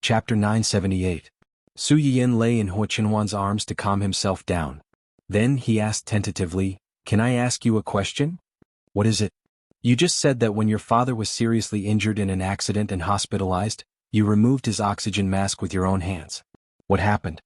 Chapter 978. Su Yiyin lay in Xuanhuan's arms to calm himself down. Then he asked tentatively, "Can I ask you a question?" "What is it?" "You just said that when your father was seriously injured in an accident and hospitalized, you removed his oxygen mask with your own hands. What happened?"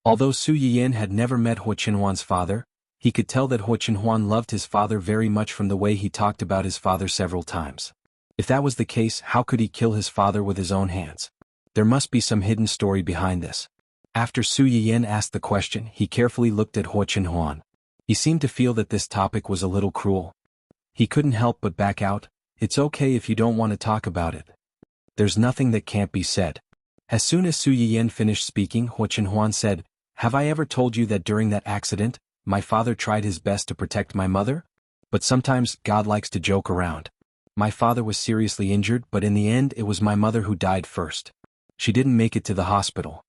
Although Su Yiyin had never met Xuanhuan's father, he could tell that Xuanhuan loved his father very much from the way he talked about his father several times. If that was the case, how could he kill his father with his own hands? There must be some hidden story behind this. After Su Yiyin asked the question, he carefully looked at Xuanhuan. He seemed to feel that this topic was a little cruel. He couldn't help but back out. "It's okay if you don't want to talk about it. There's nothing that can't be said." As soon as Su Yiyin finished speaking, Xuanhuan said, "Have I ever told you that during that accident, my father tried his best to protect my mother? But sometimes God likes to joke around. My father was seriously injured, but in the end it was my mother who died first. She didn't make it to the hospital.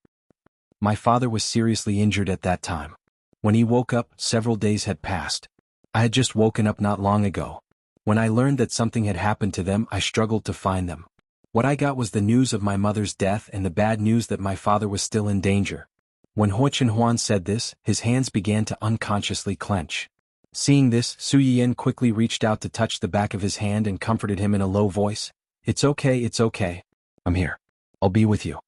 My father was seriously injured at that time. When he woke up, several days had passed. I had just woken up not long ago. When I learned that something had happened to them, I struggled to find them. What I got was the news of my mother's death and the bad news that my father was still in danger." When Xuanhuan said this, his hands began to unconsciously clench. Seeing this, Su Yiyin quickly reached out to touch the back of his hand and comforted him in a low voice. It's okay. I'm here. I'll be with you."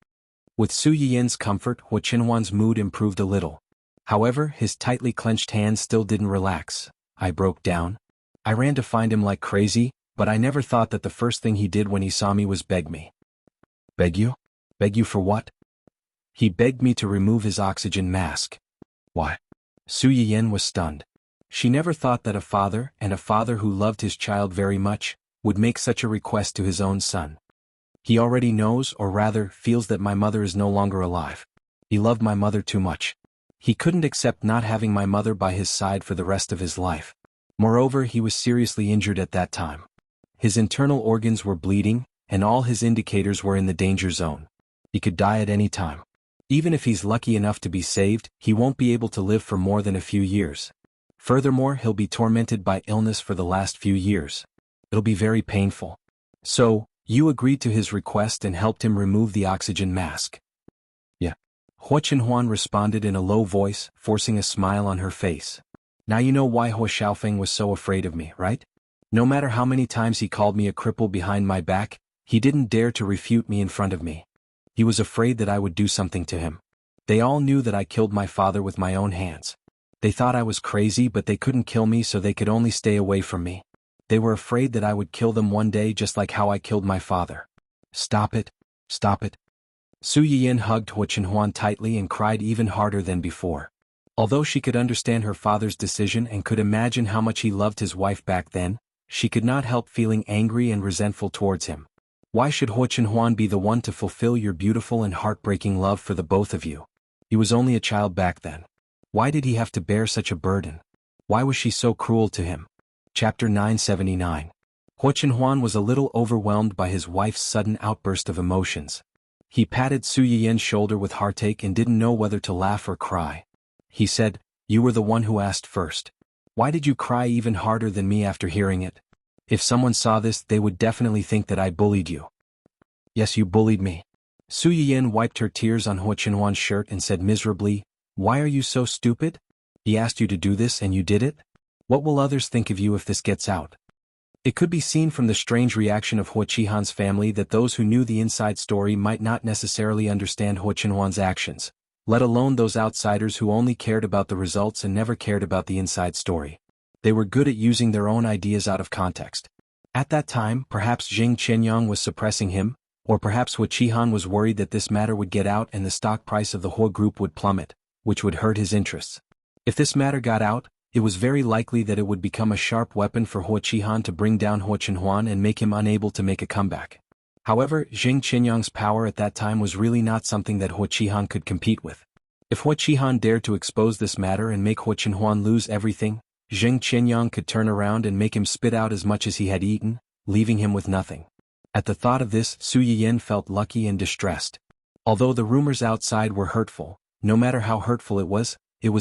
With Su Yiyin's comfort, Xuanhuan's mood improved a little. However, his tightly clenched hands still didn't relax. "I broke down. I ran to find him like crazy, but I never thought that the first thing he did when he saw me was beg me." "Beg you? Beg you for what?" "He begged me to remove his oxygen mask." "Why?" Su Yiyin was stunned. She never thought that a father, and a father who loved his child very much, would make such a request to his own son. "He already knows, or rather, feels that my mother is no longer alive. He loved my mother too much. He couldn't accept not having my mother by his side for the rest of his life. Moreover, he was seriously injured at that time. His internal organs were bleeding, and all his indicators were in the danger zone. He could die at any time. Even if he's lucky enough to be saved, he won't be able to live for more than a few years. Furthermore, he'll be tormented by illness for the last few years. It'll be very painful. So, you agreed to his request and helped him remove the oxygen mask?" "Yeah." Xuanhuan responded in a low voice, forcing a smile on her face. "Now you know why Hua Xiaofeng was so afraid of me, right? No matter how many times he called me a cripple behind my back, he didn't dare to refute me in front of me. He was afraid that I would do something to him. They all knew that I killed my father with my own hands. They thought I was crazy, but they couldn't kill me, so they could only stay away from me. They were afraid that I would kill them one day, just like how I killed my father." "Stop it. Stop it." Su Yiyin hugged Xuanhuan tightly and cried even harder than before. Although she could understand her father's decision and could imagine how much he loved his wife back then, she could not help feeling angry and resentful towards him. Why should Xuanhuan be the one to fulfill your beautiful and heartbreaking love for the both of you? He was only a child back then. Why did he have to bear such a burden? Why was she so cruel to him? Chapter 979. Xuanhuan was a little overwhelmed by his wife's sudden outburst of emotions. He patted Su Yiyin's shoulder with heartache and didn't know whether to laugh or cry. He said, "You were the one who asked first. Why did you cry even harder than me after hearing it? If someone saw this, they would definitely think that I bullied you." "Yes, you bullied me." Su Yiyin wiped her tears on Xuanhuan's shirt and said miserably, "Why are you so stupid? He asked you to do this and you did it? What will others think of you if this gets out?" It could be seen from the strange reaction of Huaqihan's family that those who knew the inside story might not necessarily understand Xuanhuan's actions, let alone those outsiders who only cared about the results and never cared about the inside story. They were good at using their own ideas out of context. At that time, perhaps Jing Qianyang was suppressing him, or perhaps Huaqihan was worried that this matter would get out and the stock price of the Hua group would plummet, which would hurt his interests. If this matter got out, it was very likely that it would become a sharp weapon for Huaqihan to bring down Xuanhuan and make him unable to make a comeback. However, Jing Qianyang's power at that time was really not something that Huaqihan could compete with. If Huaqihan dared to expose this matter and make Xuanhuan lose everything, Jing Qianyang could turn around and make him spit out as much as he had eaten, leaving him with nothing. At the thought of this, Su Yiyin felt lucky and distressed. Although the rumors outside were hurtful, no matter how hurtful it was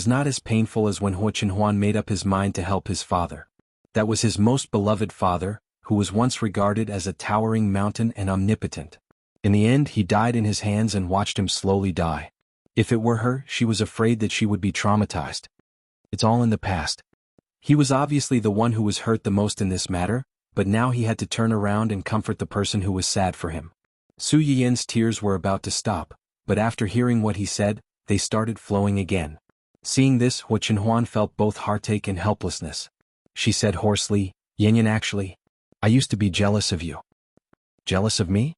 not as painful as when Xuanhuan made up his mind to help his father. That was his most beloved father, who was once regarded as a towering mountain and omnipotent. In the end, he died in his hands and watched him slowly die. If it were her, she was afraid that she would be traumatized. It's all in the past. He was obviously the one who was hurt the most in this matter, but now he had to turn around and comfort the person who was sad for him. Su Yiyan's tears were about to stop, but after hearing what he said, they started flowing again. Seeing this, Xuanhuan felt both heartache and helplessness. She said hoarsely, "Yanyan, actually, I used to be jealous of you." "Jealous of me?"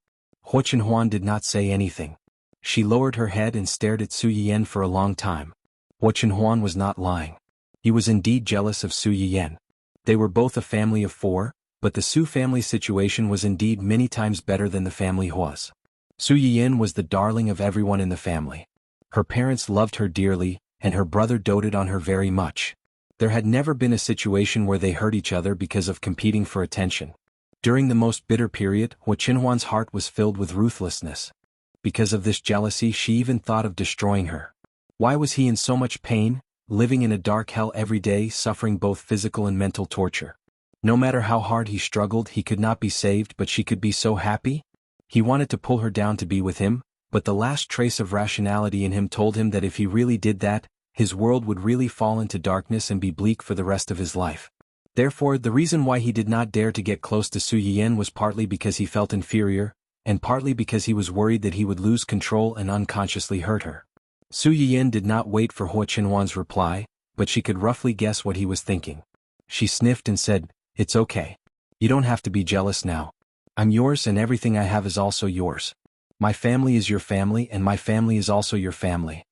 Xuanhuan did not say anything. She lowered her head and stared at Su Yiyan for a long time. Xuanhuan was not lying. He was indeed jealous of Su Yiyan. They were both a family of 4, but the Su family situation was indeed many times better than the family Hua's. Su Yiyan was the darling of everyone in the family. Her parents loved her dearly, and her brother doted on her very much. There had never been a situation where they hurt each other because of competing for attention. During the most bitter period, Xuanhuan's heart was filled with ruthlessness. Because of this jealousy, she even thought of destroying her. Why was he in so much pain, living in a dark hell every day, suffering both physical and mental torture? No matter how hard he struggled, he could not be saved, but she could be so happy? He wanted to pull her down to be with him, but the last trace of rationality in him told him that if he really did that, his world would really fall into darkness and be bleak for the rest of his life. Therefore, the reason why he did not dare to get close to Su Yiyan was partly because he felt inferior, and partly because he was worried that he would lose control and unconsciously hurt her. Su Yiyan did not wait for Xuanhuan's reply, but she could roughly guess what he was thinking. She sniffed and said, "It's okay. You don't have to be jealous now. I'm yours and everything I have is also yours. My family is your family and my family is also your family."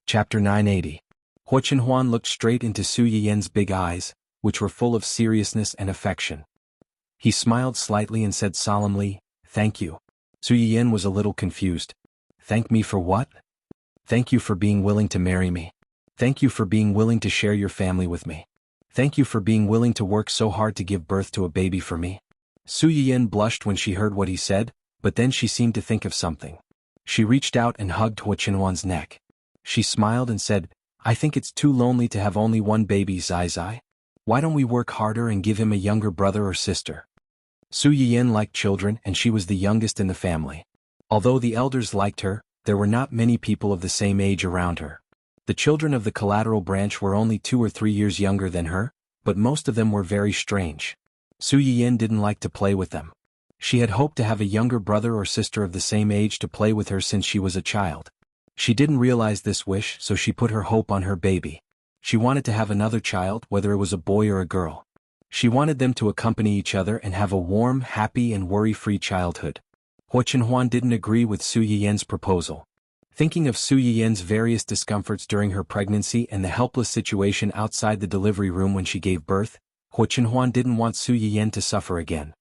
Chapter 980. Xuanhuan looked straight into Su Yiyan's big eyes, which were full of seriousness and affection. He smiled slightly and said solemnly, "Thank you." Su Yiyan was a little confused. "Thank me for what?" "Thank you for being willing to marry me. Thank you for being willing to share your family with me. Thank you for being willing to work so hard to give birth to a baby for me." Su Yiyan blushed when she heard what he said, but then she seemed to think of something. She reached out and hugged Xuanhuan's neck. She smiled and said, "I think it's too lonely to have only one baby, Zai Zai. Why don't we work harder and give him a younger brother or sister?" Su Yiyan liked children and she was the youngest in the family. Although the elders liked her, there were not many people of the same age around her. The children of the collateral branch were only 2 or 3 years younger than her, but most of them were very strange. Su Yiyan didn't like to play with them. She had hoped to have a younger brother or sister of the same age to play with her since she was a child. She didn't realize this wish, so she put her hope on her baby. She wanted to have another child, whether it was a boy or a girl. She wanted them to accompany each other and have a warm, happy and worry-free childhood. Xuanhuan didn't agree with Su Yiyan's proposal. Thinking of Su Yiyan's various discomforts during her pregnancy and the helpless situation outside the delivery room when she gave birth, Xuanhuan didn't want Su Yiyan to suffer again.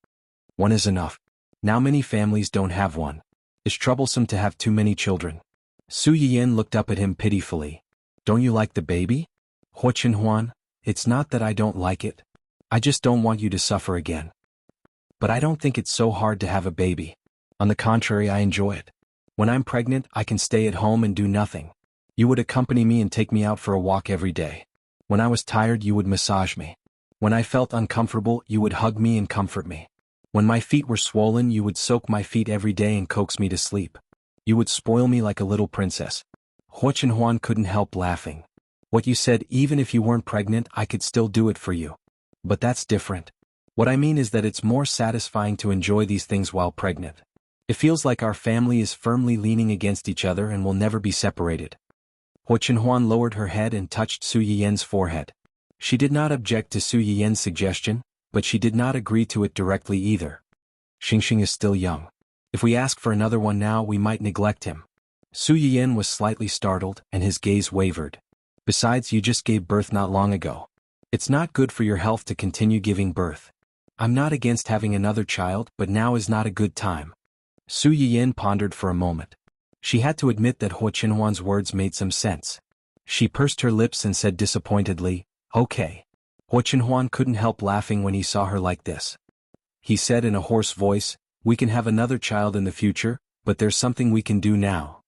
"One is enough. Now many families don't have one. It's troublesome to have too many children." Su Yiyan looked up at him pitifully. "Don't you like the baby?" "Xuanhuan, it's not that I don't like it. I just don't want you to suffer again. But I don't think it's so hard to have a baby. On the contrary, I enjoy it. When I'm pregnant, I can stay at home and do nothing. You would accompany me and take me out for a walk every day. When I was tired, you would massage me. When I felt uncomfortable, you would hug me and comfort me. When my feet were swollen, you would soak my feet every day and coax me to sleep. You would spoil me like a little princess." Xuanhuan couldn't help laughing. "What you said, even if you weren't pregnant, I could still do it for you. But that's different. What I mean is that it's more satisfying to enjoy these things while pregnant. It feels like our family is firmly leaning against each other and will never be separated." Xuanhuan lowered her head and touched Su Yiyan's forehead. She did not object to Su Yiyan's suggestion, but she did not agree to it directly either. "Xianxia is still young. If we ask for another one now, we might neglect him." Su Yiyan was slightly startled, and his gaze wavered. "Besides, you just gave birth not long ago. It's not good for your health to continue giving birth. I'm not against having another child, but now is not a good time." Su Yiyan pondered for a moment. She had to admit that Xuanhuan's words made some sense. She pursed her lips and said disappointedly, "Okay." Xuanhuan couldn't help laughing when he saw her like this. He said in a hoarse voice, "We can have another child in the future, but there's something we can do now."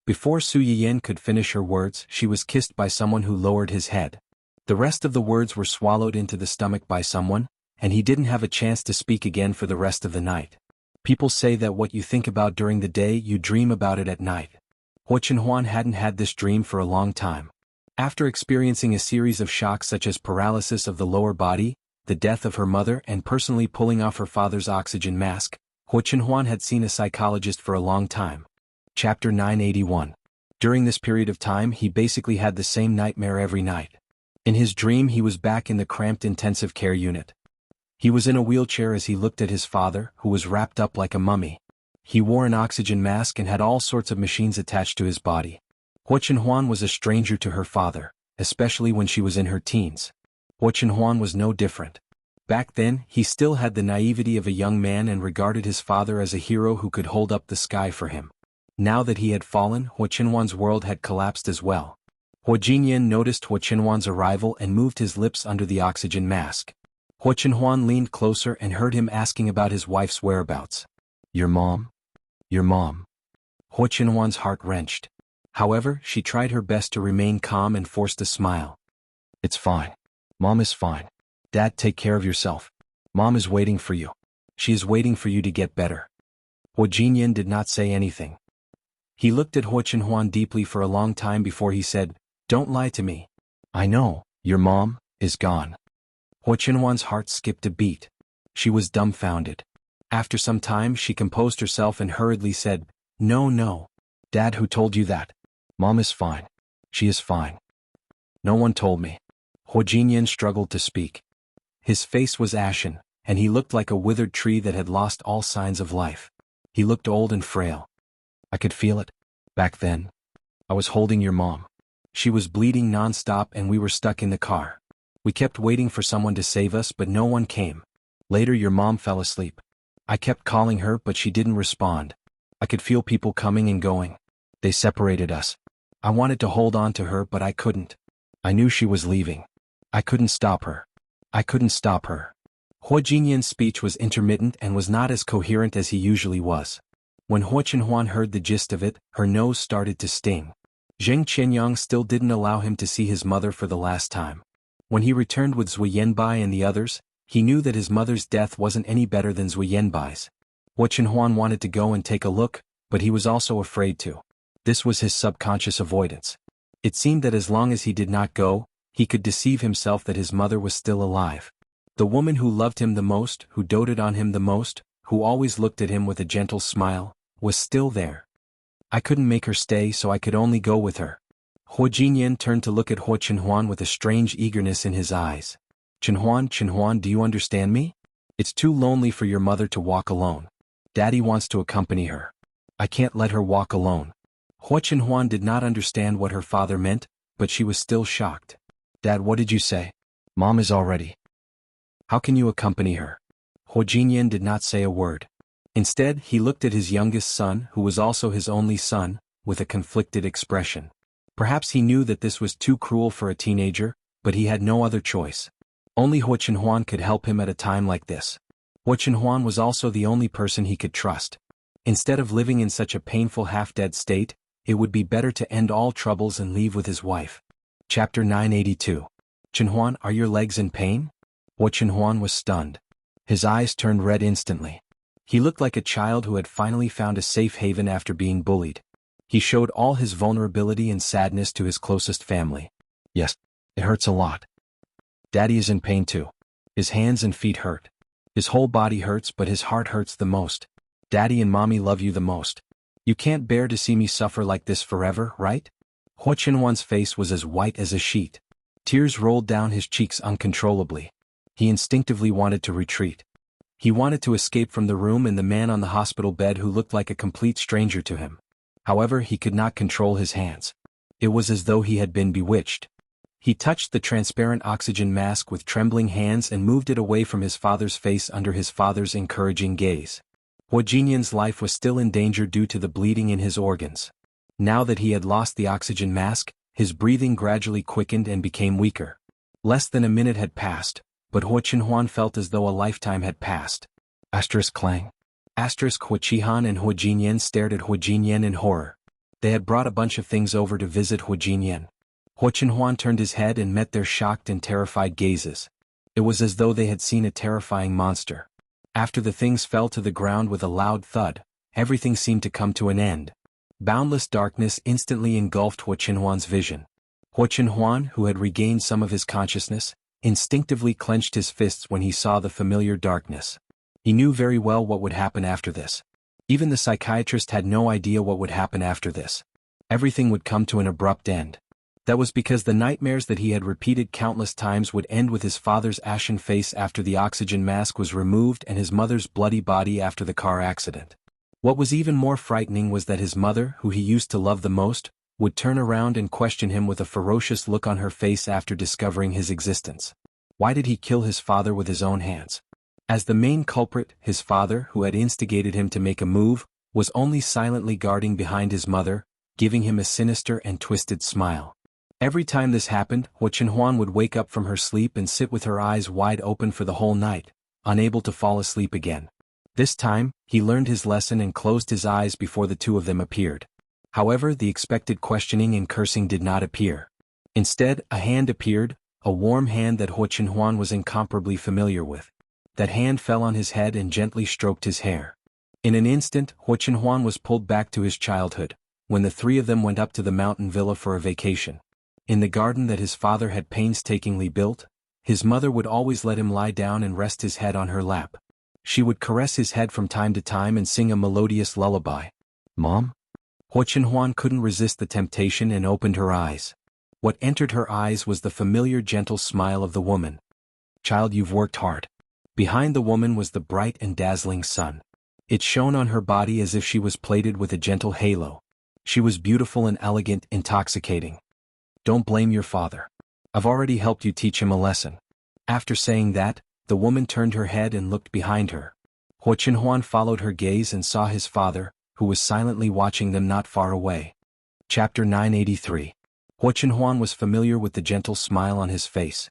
Before Su Yiyan could finish her words, she was kissed by someone who lowered his head. The rest of the words were swallowed into the stomach by someone, and he didn't have a chance to speak again for the rest of the night. People say that what you think about during the day you dream about it at night. Xuanhuan hadn't had this dream for a long time. After experiencing a series of shocks such as paralysis of the lower body, the death of her mother and personally pulling off her father's oxygen mask, Xuanhuan had seen a psychologist for a long time. Chapter 981. During this period of time he basically had the same nightmare every night. In his dream he was back in the cramped intensive care unit. He was in a wheelchair as he looked at his father, who was wrapped up like a mummy. He wore an oxygen mask and had all sorts of machines attached to his body. Xuanhuan was a stranger to her father, especially when she was in her teens. Xuanhuan was no different. Back then, he still had the naivety of a young man and regarded his father as a hero who could hold up the sky for him. Now that he had fallen, Xuanhuan's world had collapsed as well. Huajinyan noticed Xuanhuan's arrival and moved his lips under the oxygen mask. Xuanhuan leaned closer and heard him asking about his wife's whereabouts. Your mom? Your mom. Xuanhuan's heart wrenched. However, she tried her best to remain calm and forced a smile. It's fine. Mom is fine. Dad, take care of yourself. Mom is waiting for you. She is waiting for you to get better. Huajinyan did not say anything. He looked at Xuanhuan deeply for a long time before he said, Don't lie to me. I know, your mom is gone. Xuanhuan's heart skipped a beat. She was dumbfounded. After some time she composed herself and hurriedly said, No. Dad, who told you that? Mom is fine. She is fine. No one told me. Huajinyan struggled to speak. His face was ashen, and he looked like a withered tree that had lost all signs of life. He looked old and frail. I could feel it. Back then. I was holding your mom. She was bleeding non-stop and we were stuck in the car. We kept waiting for someone to save us but no one came. Later your mom fell asleep. I kept calling her but she didn't respond. I could feel people coming and going. They separated us. I wanted to hold on to her but I couldn't. I knew she was leaving. I couldn't stop her. I couldn't stop her. Huajinyan's speech was intermittent and was not as coherent as he usually was. When Xuanhuan heard the gist of it, her nose started to sting. Zheng Qianyang still didn't allow him to see his mother for the last time. When he returned with Zuyenbai and the others, he knew that his mother's death wasn't any better than Zuyenbai's. Xuanhuan wanted to go and take a look, but he was also afraid to. This was his subconscious avoidance. It seemed that as long as he did not go, he could deceive himself that his mother was still alive. The woman who loved him the most, who doted on him the most, who always looked at him with a gentle smile, was still there. I couldn't make her stay so I could only go with her. Huajinyan turned to look at Xuanhuan with a strange eagerness in his eyes. Xuanhuan, do you understand me? It's too lonely for your mother to walk alone. Daddy wants to accompany her. I can't let her walk alone. Xuanhuan did not understand what her father meant, but she was still shocked. Dad, what did you say? Mom is all ready. How can you accompany her? Huajinyan did not say a word. Instead, he looked at his youngest son, who was also his only son, with a conflicted expression. Perhaps he knew that this was too cruel for a teenager, but he had no other choice. Only Xuanhuan could help him at a time like this. Xuanhuan was also the only person he could trust. Instead of living in such a painful half-dead state, it would be better to end all troubles and leave with his wife. Chapter 982. Xuanhuan, are your legs in pain? Xuanhuan was stunned. His eyes turned red instantly. He looked like a child who had finally found a safe haven after being bullied. He showed all his vulnerability and sadness to his closest family. Yes, it hurts a lot. Daddy is in pain too. His hands and feet hurt. His whole body hurts but his heart hurts the most. Daddy and Mommy love you the most. You can't bear to see me suffer like this forever, right? Xuanhuan's face was as white as a sheet. Tears rolled down his cheeks uncontrollably. He instinctively wanted to retreat. He wanted to escape from the room and the man on the hospital bed who looked like a complete stranger to him. However, he could not control his hands. It was as though he had been bewitched. He touched the transparent oxygen mask with trembling hands and moved it away from his father's face under his father's encouraging gaze. Huajinyan's life was still in danger due to the bleeding in his organs. Now that he had lost the oxygen mask, his breathing gradually quickened and became weaker. Less than a minute had passed, but Xuanhuan felt as though a lifetime had passed. Clang. Huaqihan and Huajinyan stared at Huajinyan in horror. They had brought a bunch of things over to visit Huajinyan. Xuanhuan turned his head and met their shocked and terrified gazes. It was as though they had seen a terrifying monster. After the things fell to the ground with a loud thud, everything seemed to come to an end. Boundless darkness instantly engulfed Xuanhuan's vision. Xuanhuan, who had regained some of his consciousness, instinctively clenched his fists when he saw the familiar darkness. He knew very well what would happen after this. Even the psychiatrist had no idea what would happen after this. Everything would come to an abrupt end. That was because the nightmares that he had repeated countless times would end with his father's ashen face after the oxygen mask was removed and his mother's bloody body after the car accident. What was even more frightening was that his mother, who he used to love the most, would turn around and question him with a ferocious look on her face after discovering his existence. Why did he kill his father with his own hands? As the main culprit, his father, who had instigated him to make a move, was only silently guarding behind his mother, giving him a sinister and twisted smile. Every time this happened, Xuanhuan would wake up from her sleep and sit with her eyes wide open for the whole night, unable to fall asleep again. This time, he learned his lesson and closed his eyes before the two of them appeared. However, the expected questioning and cursing did not appear. Instead, a hand appeared, a warm hand that Xuanhuan was incomparably familiar with. That hand fell on his head and gently stroked his hair. In an instant, Xuanhuan was pulled back to his childhood, when the three of them went up to the mountain villa for a vacation. In the garden that his father had painstakingly built, his mother would always let him lie down and rest his head on her lap. She would caress his head from time to time and sing a melodious lullaby. "Mom?" Xuanhuan couldn't resist the temptation and opened her eyes. What entered her eyes was the familiar gentle smile of the woman. "Child, you've worked hard." Behind the woman was the bright and dazzling sun. It shone on her body as if she was plated with a gentle halo. She was beautiful and elegant, intoxicating. "Don't blame your father. I've already helped you teach him a lesson." After saying that, the woman turned her head and looked behind her. Xuanhuan followed her gaze and saw his father, who was silently watching them not far away. Chapter 983. Xuanhuan was familiar with the gentle smile on his face.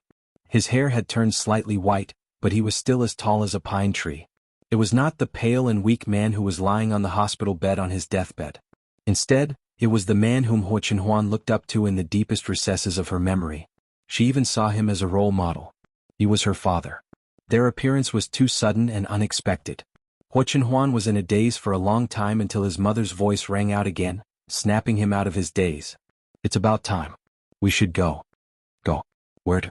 His hair had turned slightly white, but he was still as tall as a pine tree. It was not the pale and weak man who was lying on the hospital bed on his deathbed. Instead, it was the man whom Xuanhuan looked up to in the deepest recesses of her memory. She even saw him as a role model. He was her father. Their appearance was too sudden and unexpected. Xuanhuan was in a daze for a long time until his mother's voice rang out again, snapping him out of his daze. "It's about time. We should go." "Go? Where to?"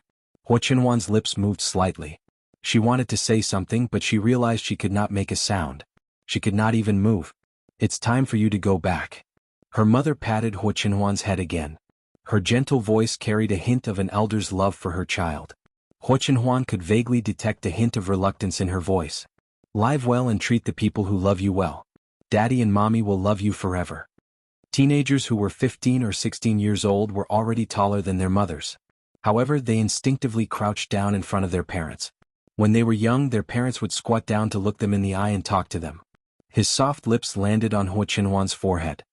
Xuanhuan's lips moved slightly. She wanted to say something, but she realized she could not make a sound. She could not even move. "It's time for you to go back." Her mother patted Xuanhuan's head again. Her gentle voice carried a hint of an elder's love for her child. Xuanhuan could vaguely detect a hint of reluctance in her voice. "Live well and treat the people who love you well. Daddy and Mommy will love you forever." Teenagers who were 15 or 16 years old were already taller than their mothers. However, they instinctively crouched down in front of their parents. When they were young, their parents would squat down to look them in the eye and talk to them. His soft lips landed on Xuanhuan's forehead.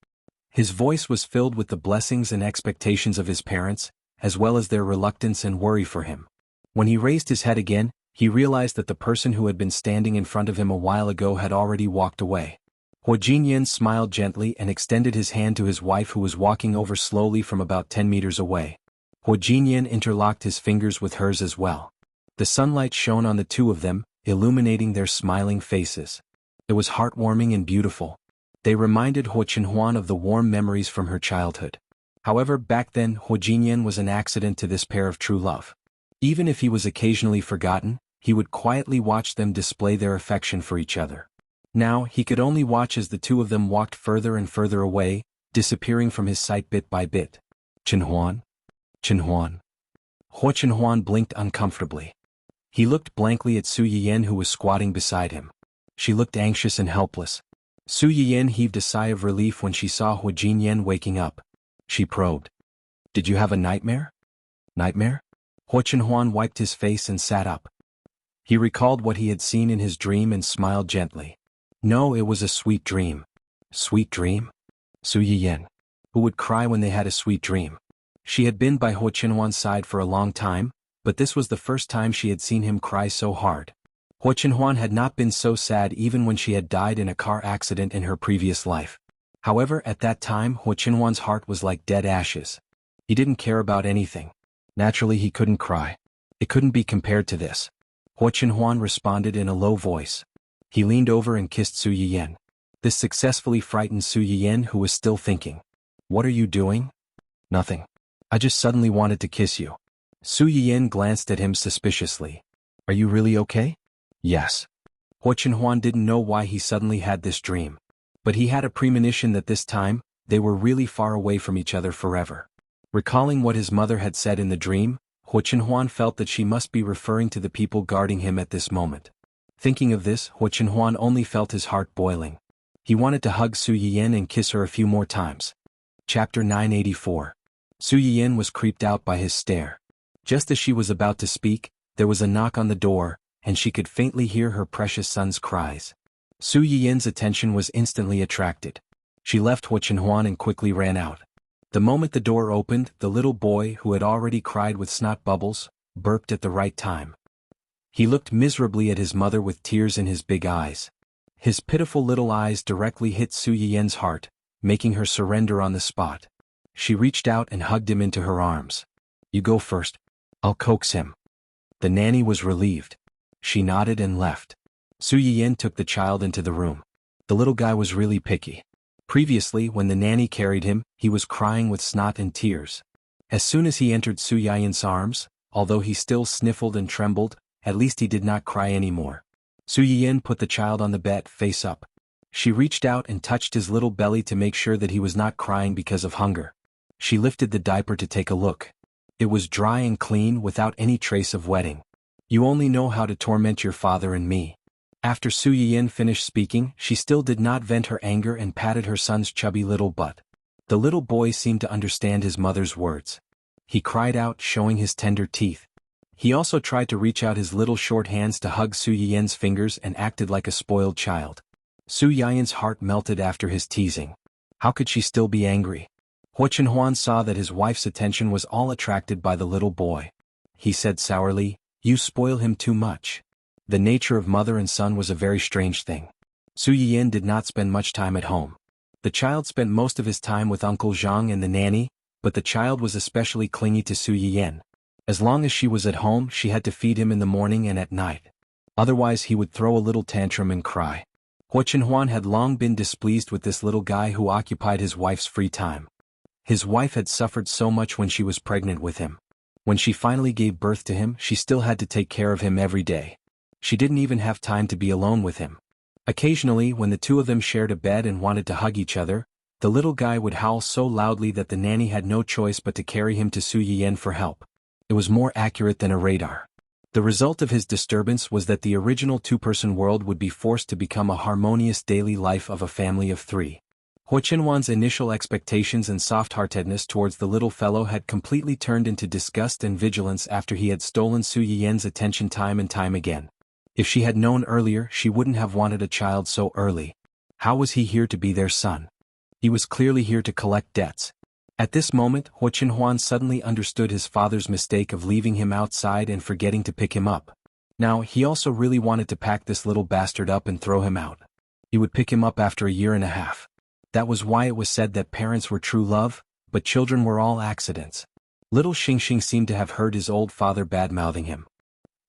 His voice was filled with the blessings and expectations of his parents, as well as their reluctance and worry for him. When he raised his head again, he realized that the person who had been standing in front of him a while ago had already walked away. Xuanhuan smiled gently and extended his hand to his wife, who was walking over slowly from about 10 meters away. Xuanhuan interlocked his fingers with hers as well. The sunlight shone on the two of them, illuminating their smiling faces. It was heartwarming and beautiful. They reminded Xuanhuan of the warm memories from her childhood. However, back then Xuanhuan was an accident to this pair of true love. Even if he was occasionally forgotten, he would quietly watch them display their affection for each other. Now, he could only watch as the two of them walked further and further away, disappearing from his sight bit by bit. "Xuanhuan? Xuanhuan?" Xuanhuan blinked uncomfortably. He looked blankly at Su Yiyan, who was squatting beside him. She looked anxious and helpless. Su Yiyan heaved a sigh of relief when she saw Xuanhuan waking up. She probed. "Did you have a nightmare?" "Nightmare?" Xuanhuan wiped his face and sat up. He recalled what he had seen in his dream and smiled gently. "No, it was a sweet dream." "Sweet dream?" Su Yiyan. Who would cry when they had a sweet dream? She had been by Xuanhuan's side for a long time, but this was the first time she had seen him cry so hard. Xuanhuan had not been so sad even when she had died in a car accident in her previous life. However, at that time Xuanhuan's heart was like dead ashes. He didn't care about anything. Naturally, he couldn't cry. It couldn't be compared to this. Xuanhuan responded in a low voice. He leaned over and kissed Su Yiyan. This successfully frightened Su Yiyan, who was still thinking. What are you doing? Nothing. I just suddenly wanted to kiss you. Su Yiyan glanced at him suspiciously. Are you really okay? Yes. Xuanhuan didn't know why he suddenly had this dream. But he had a premonition that this time, they were really far away from each other forever. Recalling what his mother had said in the dream, Xuanhuan felt that she must be referring to the people guarding him at this moment. Thinking of this, Xuanhuan only felt his heart boiling. He wanted to hug Su Yiyan and kiss her a few more times. Chapter 984. Su Yiyan was creeped out by his stare. Just as she was about to speak, there was a knock on the door, and she could faintly hear her precious son's cries. Su Yiyan's attention was instantly attracted. She left Xuanhuan and quickly ran out. The moment the door opened, the little boy, who had already cried with snot bubbles, burped at the right time. He looked miserably at his mother with tears in his big eyes. His pitiful little eyes directly hit Su Yiyan's heart, making her surrender on the spot. She reached out and hugged him into her arms. You go first. I'll coax him. The nanny was relieved. She nodded and left. Su Yiyan took the child into the room. The little guy was really picky. Previously, when the nanny carried him, he was crying with snot and tears. As soon as he entered Su Yiyan's arms, although he still sniffled and trembled, at least he did not cry anymore. Su Yiyan put the child on the bed, face up. She reached out and touched his little belly to make sure that he was not crying because of hunger. She lifted the diaper to take a look. It was dry and clean without any trace of wetting. You only know how to torment your father and me. After Su Yiyan finished speaking, she still did not vent her anger and patted her son's chubby little butt. The little boy seemed to understand his mother's words. He cried out, showing his tender teeth. He also tried to reach out his little short hands to hug Su Yiyan's fingers and acted like a spoiled child. Su Yiyan's heart melted after his teasing. How could she still be angry? Xuanhuan saw that his wife's attention was all attracted by the little boy. He said sourly, "You spoil him too much." The nature of mother and son was a very strange thing. Su Yiyan did not spend much time at home. The child spent most of his time with Uncle Zhang and the nanny, but the child was especially clingy to Su Yiyan. As long as she was at home, she had to feed him in the morning and at night. Otherwise he would throw a little tantrum and cry. Xuanhuan had long been displeased with this little guy who occupied his wife's free time. His wife had suffered so much when she was pregnant with him. When she finally gave birth to him, she still had to take care of him every day. She didn't even have time to be alone with him. Occasionally, when the two of them shared a bed and wanted to hug each other, the little guy would howl so loudly that the nanny had no choice but to carry him to Su Yiyan for help. It was more accurate than a radar. The result of his disturbance was that the original two-person world would be forced to become a harmonious daily life of a family of three. Xuanhuan's initial expectations and soft-heartedness towards the little fellow had completely turned into disgust and vigilance after he had stolen Su Yiyan's attention time and time again. If she had known earlier, she wouldn't have wanted a child so early. How was he here to be their son? He was clearly here to collect debts. At this moment, Xuanhuan suddenly understood his father's mistake of leaving him outside and forgetting to pick him up. Now, he also really wanted to pack this little bastard up and throw him out. He would pick him up after a year and a half. That was why it was said that parents were true love, but children were all accidents. Little Xianxia seemed to have heard his old father bad-mouthing him.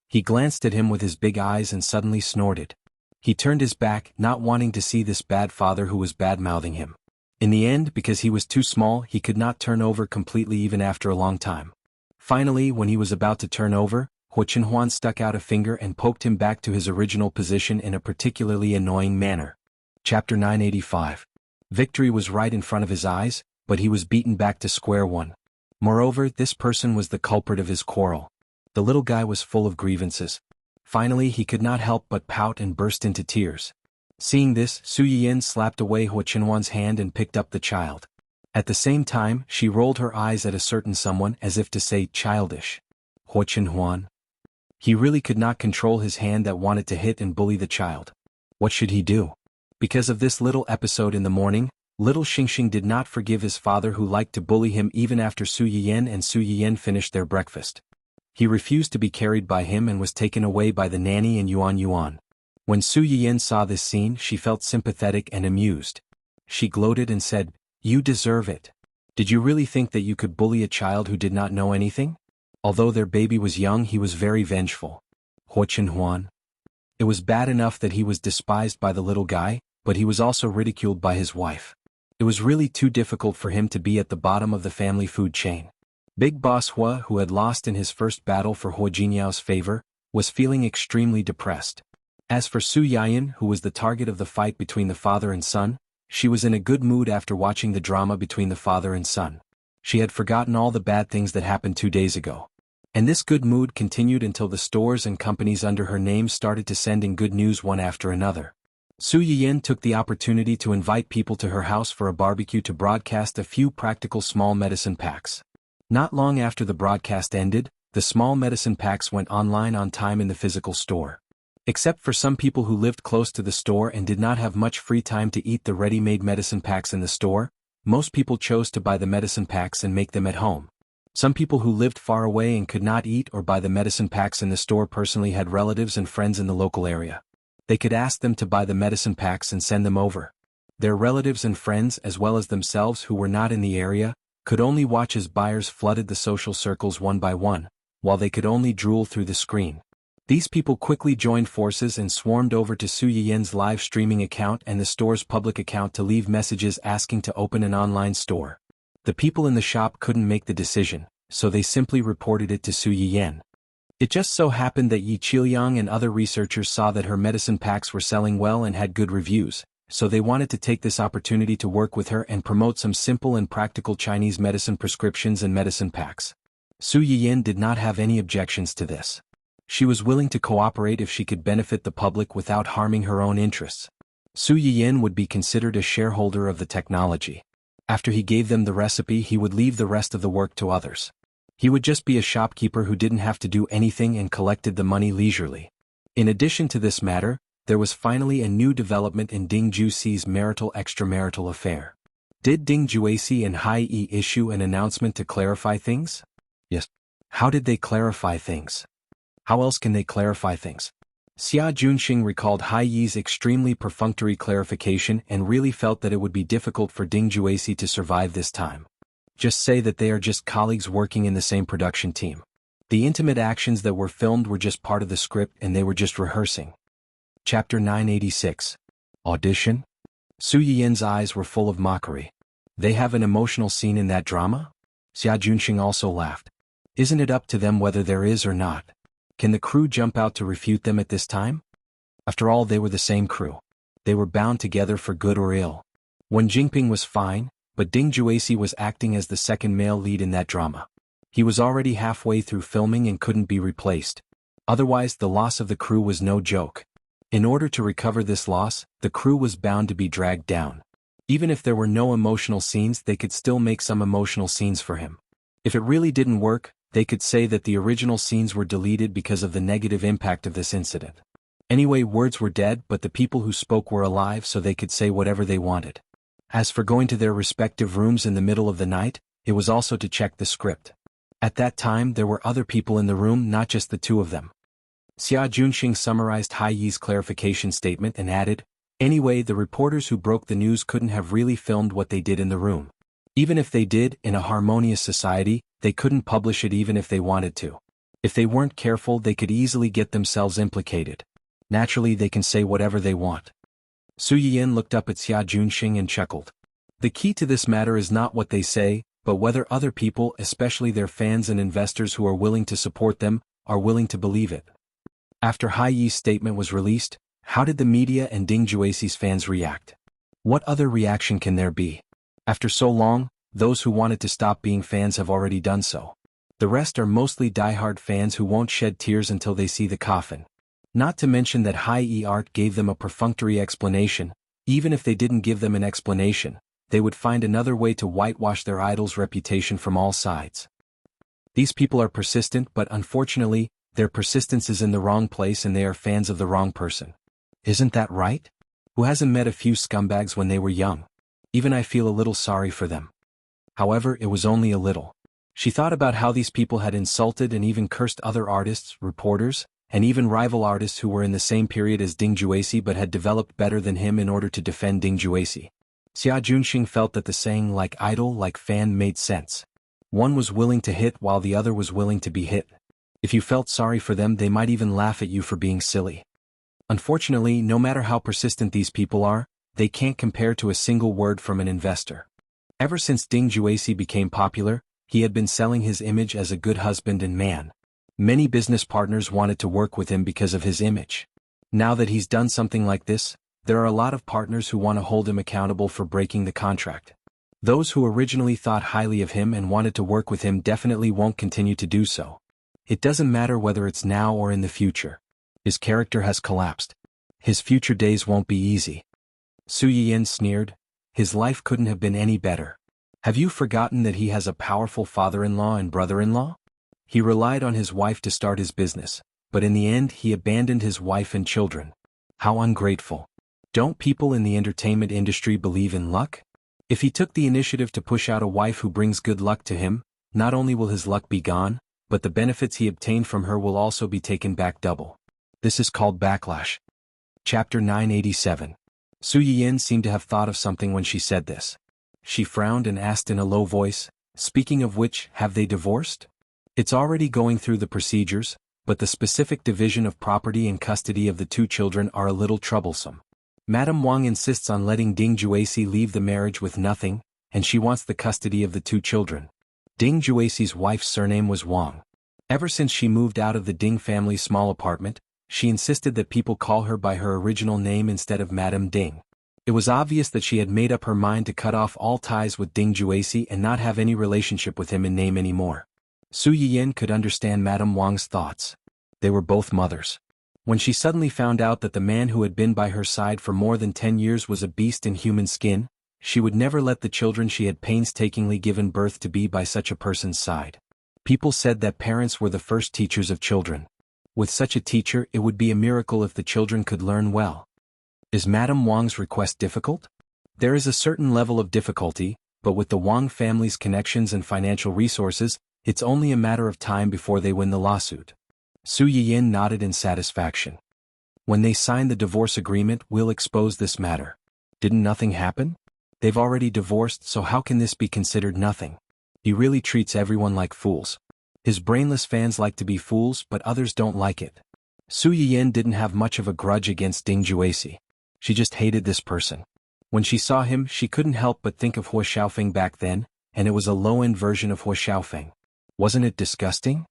He glanced at him with his big eyes and suddenly snorted. He turned his back, not wanting to see this bad father who was bad-mouthing him. In the end, because he was too small, he could not turn over completely even after a long time. Finally, when he was about to turn over, Xuanhuan stuck out a finger and poked him back to his original position in a particularly annoying manner. Chapter 985. Victory was right in front of his eyes, but he was beaten back to square one. Moreover, this person was the culprit of his quarrel. The little guy was full of grievances. Finally, he could not help but pout and burst into tears. Seeing this, Su Yiyan slapped away Xuanhuan's hand and picked up the child. At the same time, she rolled her eyes at a certain someone as if to say, "Childish." Xuanhuan. He really could not control his hand that wanted to hit and bully the child. What should he do? Because of this little episode in the morning, little Xianxia did not forgive his father who liked to bully him even after Su Yiyan and Su Yiyan finished their breakfast. He refused to be carried by him and was taken away by the nanny and xuanhuan. When Su Yiyan saw this scene, she felt sympathetic and amused. She gloated and said, "You deserve it. Did you really think that you could bully a child who did not know anything?" Although their baby was young, he was very vengeful. Xuanhuan. It was bad enough that he was despised by the little guy, but he was also ridiculed by his wife. It was really too difficult for him to be at the bottom of the family food chain. Big Boss Hua, who had lost in his first battle for Hua Jinyao's favor, was feeling extremely depressed. As for Su Yayan, who was the target of the fight between the father and son, she was in a good mood after watching the drama between the father and son. She had forgotten all the bad things that happened 2 days ago. And this good mood continued until the stores and companies under her name started to send in good news one after another. Su Yiyin took the opportunity to invite people to her house for a barbecue to broadcast a few practical small medicine packs. Not long after the broadcast ended, the small medicine packs went online on time in the physical store. Except for some people who lived close to the store and did not have much free time to eat the ready-made medicine packs in the store, most people chose to buy the medicine packs and make them at home. Some people who lived far away and could not eat or buy the medicine packs in the store personally had relatives and friends in the local area. They could ask them to buy the medicine packs and send them over. Their relatives and friends, as well as themselves who were not in the area, could only watch as buyers flooded the social circles one by one, while they could only drool through the screen. These people quickly joined forces and swarmed over to Su Yiyin's live streaming account and the store's public account to leave messages asking to open an online store. The people in the shop couldn't make the decision, so they simply reported it to Su Yiyin. It just so happened that Yi Qiliang and other researchers saw that her medicine packs were selling well and had good reviews, so they wanted to take this opportunity to work with her and promote some simple and practical Chinese medicine prescriptions and medicine packs. Su Yiyin did not have any objections to this. She was willing to cooperate if she could benefit the public without harming her own interests. Su Yiyin would be considered a shareholder of the technology. After he gave them the recipe, he would leave the rest of the work to others. He would just be a shopkeeper who didn't have to do anything and collected the money leisurely. In addition to this matter, there was finally a new development in Ding Juxi's extramarital affair. Did Ding Juixi and Hai Yi issue an announcement to clarify things? Yes. How did they clarify things? How else can they clarify things? Xia Junxing recalled Hai Yi's extremely perfunctory clarification and really felt that it would be difficult for Ding Juixi to survive this time. Just say that they are just colleagues working in the same production team. The intimate actions that were filmed were just part of the script and they were just rehearsing. Chapter 986. Audition? Su Yiyin's eyes were full of mockery. They have an emotional scene in that drama? Xia Junxing also laughed. Isn't it up to them whether there is or not? Can the crew jump out to refute them at this time? After all, they were the same crew. They were bound together for good or ill. Wen Jingping was fine, but Ding Juixi was acting as the second male lead in that drama. He was already halfway through filming and couldn't be replaced. Otherwise, the loss of the crew was no joke. In order to recover this loss, the crew was bound to be dragged down. Even if there were no emotional scenes, they could still make some emotional scenes for him. If it really didn't work, they could say that the original scenes were deleted because of the negative impact of this incident. Anyway, words were dead, but the people who spoke were alive, so they could say whatever they wanted. As for going to their respective rooms in the middle of the night, it was also to check the script. At that time there were other people in the room, not just the two of them. Xia Junxing summarized Hai Yi's clarification statement and added, anyway, the reporters who broke the news couldn't have really filmed what they did in the room. Even if they did, in a harmonious society, they couldn't publish it even if they wanted to. If they weren't careful, they could easily get themselves implicated. Naturally, they can say whatever they want. Su Yiyin looked up at Xia Junxing and chuckled. The key to this matter is not what they say, but whether other people, especially their fans and investors who are willing to support them, are willing to believe it. After Hai Yi's statement was released, how did the media and Ding Juixi's fans react? What other reaction can there be? After so long, those who wanted to stop being fans have already done so. The rest are mostly die-hard fans who won't shed tears until they see the coffin. Not to mention that Hai Yi Art gave them a perfunctory explanation. Even if they didn't give them an explanation, they would find another way to whitewash their idol's reputation from all sides. These people are persistent, but unfortunately, their persistence is in the wrong place and they are fans of the wrong person. Isn't that right? Who hasn't met a few scumbags when they were young? Even I feel a little sorry for them. However, it was only a little. She thought about how these people had insulted and even cursed other artists, reporters, and even rival artists who were in the same period as Ding Juixi but had developed better than him in order to defend Ding Juixi. Xia Junxing felt that the saying like idol like fan made sense. One was willing to hit while the other was willing to be hit. If you felt sorry for them, they might even laugh at you for being silly. Unfortunately, no matter how persistent these people are, they can't compare to a single word from an investor. Ever since Ding Juesi became popular, he had been selling his image as a good husband and man. Many business partners wanted to work with him because of his image. Now that he's done something like this, there are a lot of partners who want to hold him accountable for breaking the contract. Those who originally thought highly of him and wanted to work with him definitely won't continue to do so. It doesn't matter whether it's now or in the future. His character has collapsed. His future days won't be easy. Su Yiyan sneered. His life couldn't have been any better. Have you forgotten that he has a powerful father-in-law and brother-in-law? He relied on his wife to start his business, but in the end he abandoned his wife and children. How ungrateful. Don't people in the entertainment industry believe in luck? If he took the initiative to push out a wife who brings good luck to him, not only will his luck be gone, but the benefits he obtained from her will also be taken back double. This is called backlash. Chapter 987. Su Yiyan seemed to have thought of something when she said this. She frowned and asked in a low voice, "Speaking of which, have they divorced?" "It's already going through the procedures, but the specific division of property and custody of the two children are a little troublesome. Madame Wang insists on letting Ding Juesi leave the marriage with nothing, and she wants the custody of the two children." Ding Juesi's wife's surname was Wang. Ever since she moved out of the Ding family's small apartment, she insisted that people call her by her original name instead of Madame Ding. It was obvious that she had made up her mind to cut off all ties with Ding Juesi and not have any relationship with him in name anymore. Su Yiyan could understand Madame Wang's thoughts. They were both mothers. When she suddenly found out that the man who had been by her side for more than 10 years was a beast in human skin, she would never let the children she had painstakingly given birth to be by such a person's side. People said that parents were the first teachers of children. With such a teacher, it would be a miracle if the children could learn well. Is Madame Wang's request difficult? There is a certain level of difficulty, but with the Wang family's connections and financial resources, it's only a matter of time before they win the lawsuit. Su Yiyan nodded in satisfaction. When they sign the divorce agreement, we'll expose this matter. Didn't nothing happen? They've already divorced, so how can this be considered nothing? He really treats everyone like fools. His brainless fans like to be fools, but others don't like it. Su Yiyan didn't have much of a grudge against Ding Juesi. She just hated this person. When she saw him, she couldn't help but think of Hua Xiaofeng back then, and it was a low-end version of Hua Xiaofeng. Wasn't it disgusting?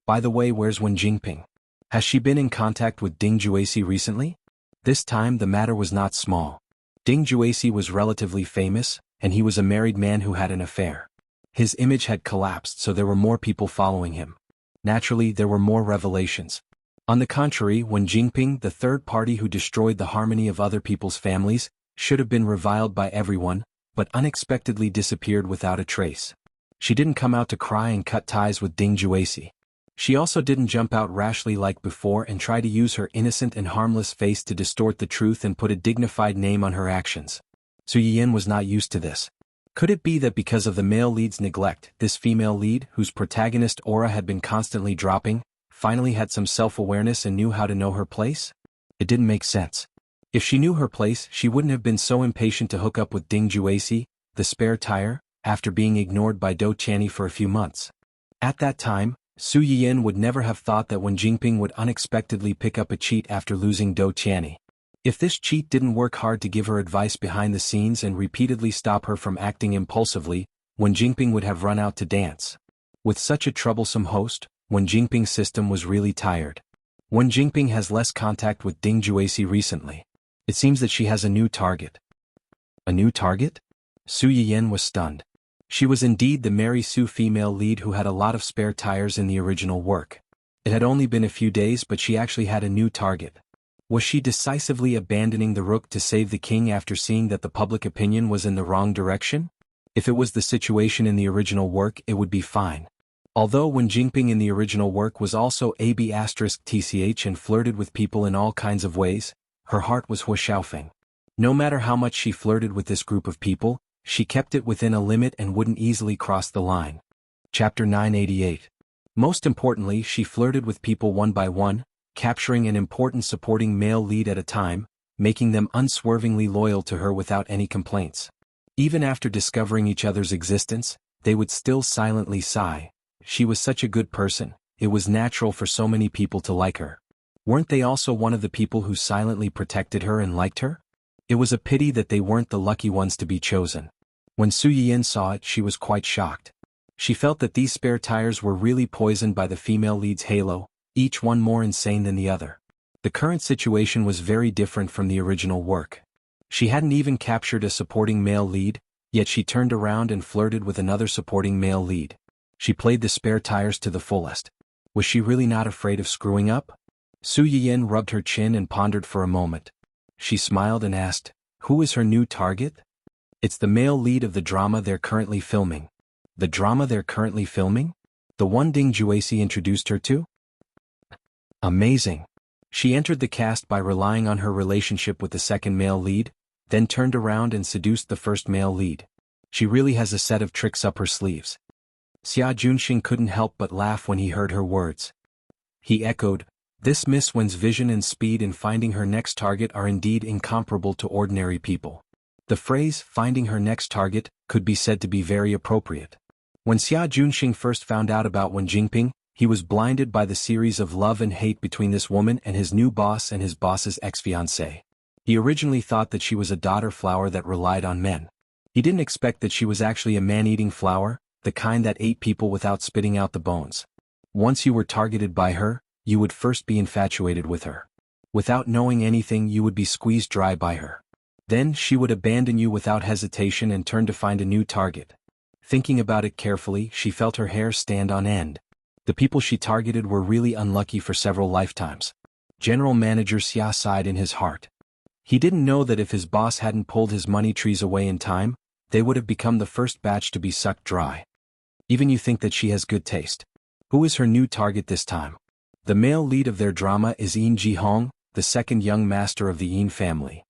By the way, where's Wen Jingping? Has she been in contact with Ding Juesi recently? This time the matter was not small. Ding Juesi was relatively famous, and he was a married man who had an affair. His image had collapsed, so there were more people following him. Naturally, there were more revelations. On the contrary, Wen Jingping, the third party who destroyed the harmony of other people's families, should have been reviled by everyone, but unexpectedly disappeared without a trace. She didn't come out to cry and cut ties with Ding Juesi. She also didn't jump out rashly like before and try to use her innocent and harmless face to distort the truth and put a dignified name on her actions. Su Yiyan was not used to this. Could it be that because of the male lead's neglect, this female lead, whose protagonist aura had been constantly dropping, finally had some self-awareness and knew how to know her place? It didn't make sense. If she knew her place, she wouldn't have been so impatient to hook up with Ding Juesi, the spare tire, after being ignored by Do Qianni for a few months. At that time, Su Yiyan would never have thought that Wen Jingping would unexpectedly pick up a cheat after losing Do Qianni. If this cheat didn't work hard to give her advice behind the scenes and repeatedly stop her from acting impulsively, Wen Jingping would have run out to dance. With such a troublesome host, Wen Jingping's system was really tired. Wen Jingping has less contact with Ding Juesi recently. It seems that she has a new target. A new target? Su Yiyan was stunned. She was indeed the Mary Sue female lead who had a lot of spare tires in the original work. It had only been a few days, but she actually had a new target. Was she decisively abandoning the Rook to save the king after seeing that the public opinion was in the wrong direction? If it was the situation in the original work, it would be fine. Although Wen Jingping in the original work was also *TCH and flirted with people in all kinds of ways, her heart was Hua Xiaofeng. No matter how much she flirted with this group of people, she kept it within a limit and wouldn't easily cross the line. Chapter 988. Most importantly, she flirted with people one by one, capturing an important supporting male lead at a time, making them unswervingly loyal to her without any complaints. Even after discovering each other's existence, they would still silently sigh. She was such a good person, it was natural for so many people to like her. Weren't they also one of the people who silently protected her and liked her? It was a pity that they weren't the lucky ones to be chosen. When Su Yiyan saw it, she was quite shocked. She felt that these spare tires were really poisoned by the female lead's halo, each one more insane than the other. The current situation was very different from the original work. She hadn't even captured a supporting male lead, yet she turned around and flirted with another supporting male lead. She played the spare tires to the fullest. Was she really not afraid of screwing up? Su Yiyan rubbed her chin and pondered for a moment. She smiled and asked, "Who is her new target?" "It's the male lead of the drama they're currently filming." "The drama they're currently filming? The one Ding Juesi introduced her to?" Amazing. She entered the cast by relying on her relationship with the second male lead, then turned around and seduced the first male lead. She really has a set of tricks up her sleeves. Xia Junxing couldn't help but laugh when he heard her words. He echoed, "This Miss Wen's vision and speed in finding her next target are indeed incomparable to ordinary people." The phrase, "finding her next target," could be said to be very appropriate. When Xia Junxing first found out about Wen Jingping, he was blinded by the series of love and hate between this woman and his new boss and his boss's ex-fiancée. He originally thought that she was a daughter flower that relied on men. He didn't expect that she was actually a man-eating flower, the kind that ate people without spitting out the bones. Once you were targeted by her, you would first be infatuated with her. Without knowing anything, you would be squeezed dry by her. Then she would abandon you without hesitation and turn to find a new target. Thinking about it carefully, she felt her hair stand on end. The people she targeted were really unlucky for several lifetimes. General Manager Xia sighed in his heart. He didn't know that if his boss hadn't pulled his money trees away in time, they would have become the first batch to be sucked dry. Even you think that she has good taste. Who is her new target this time? The male lead of their drama is Yin Jihong, the second young master of the Yin family.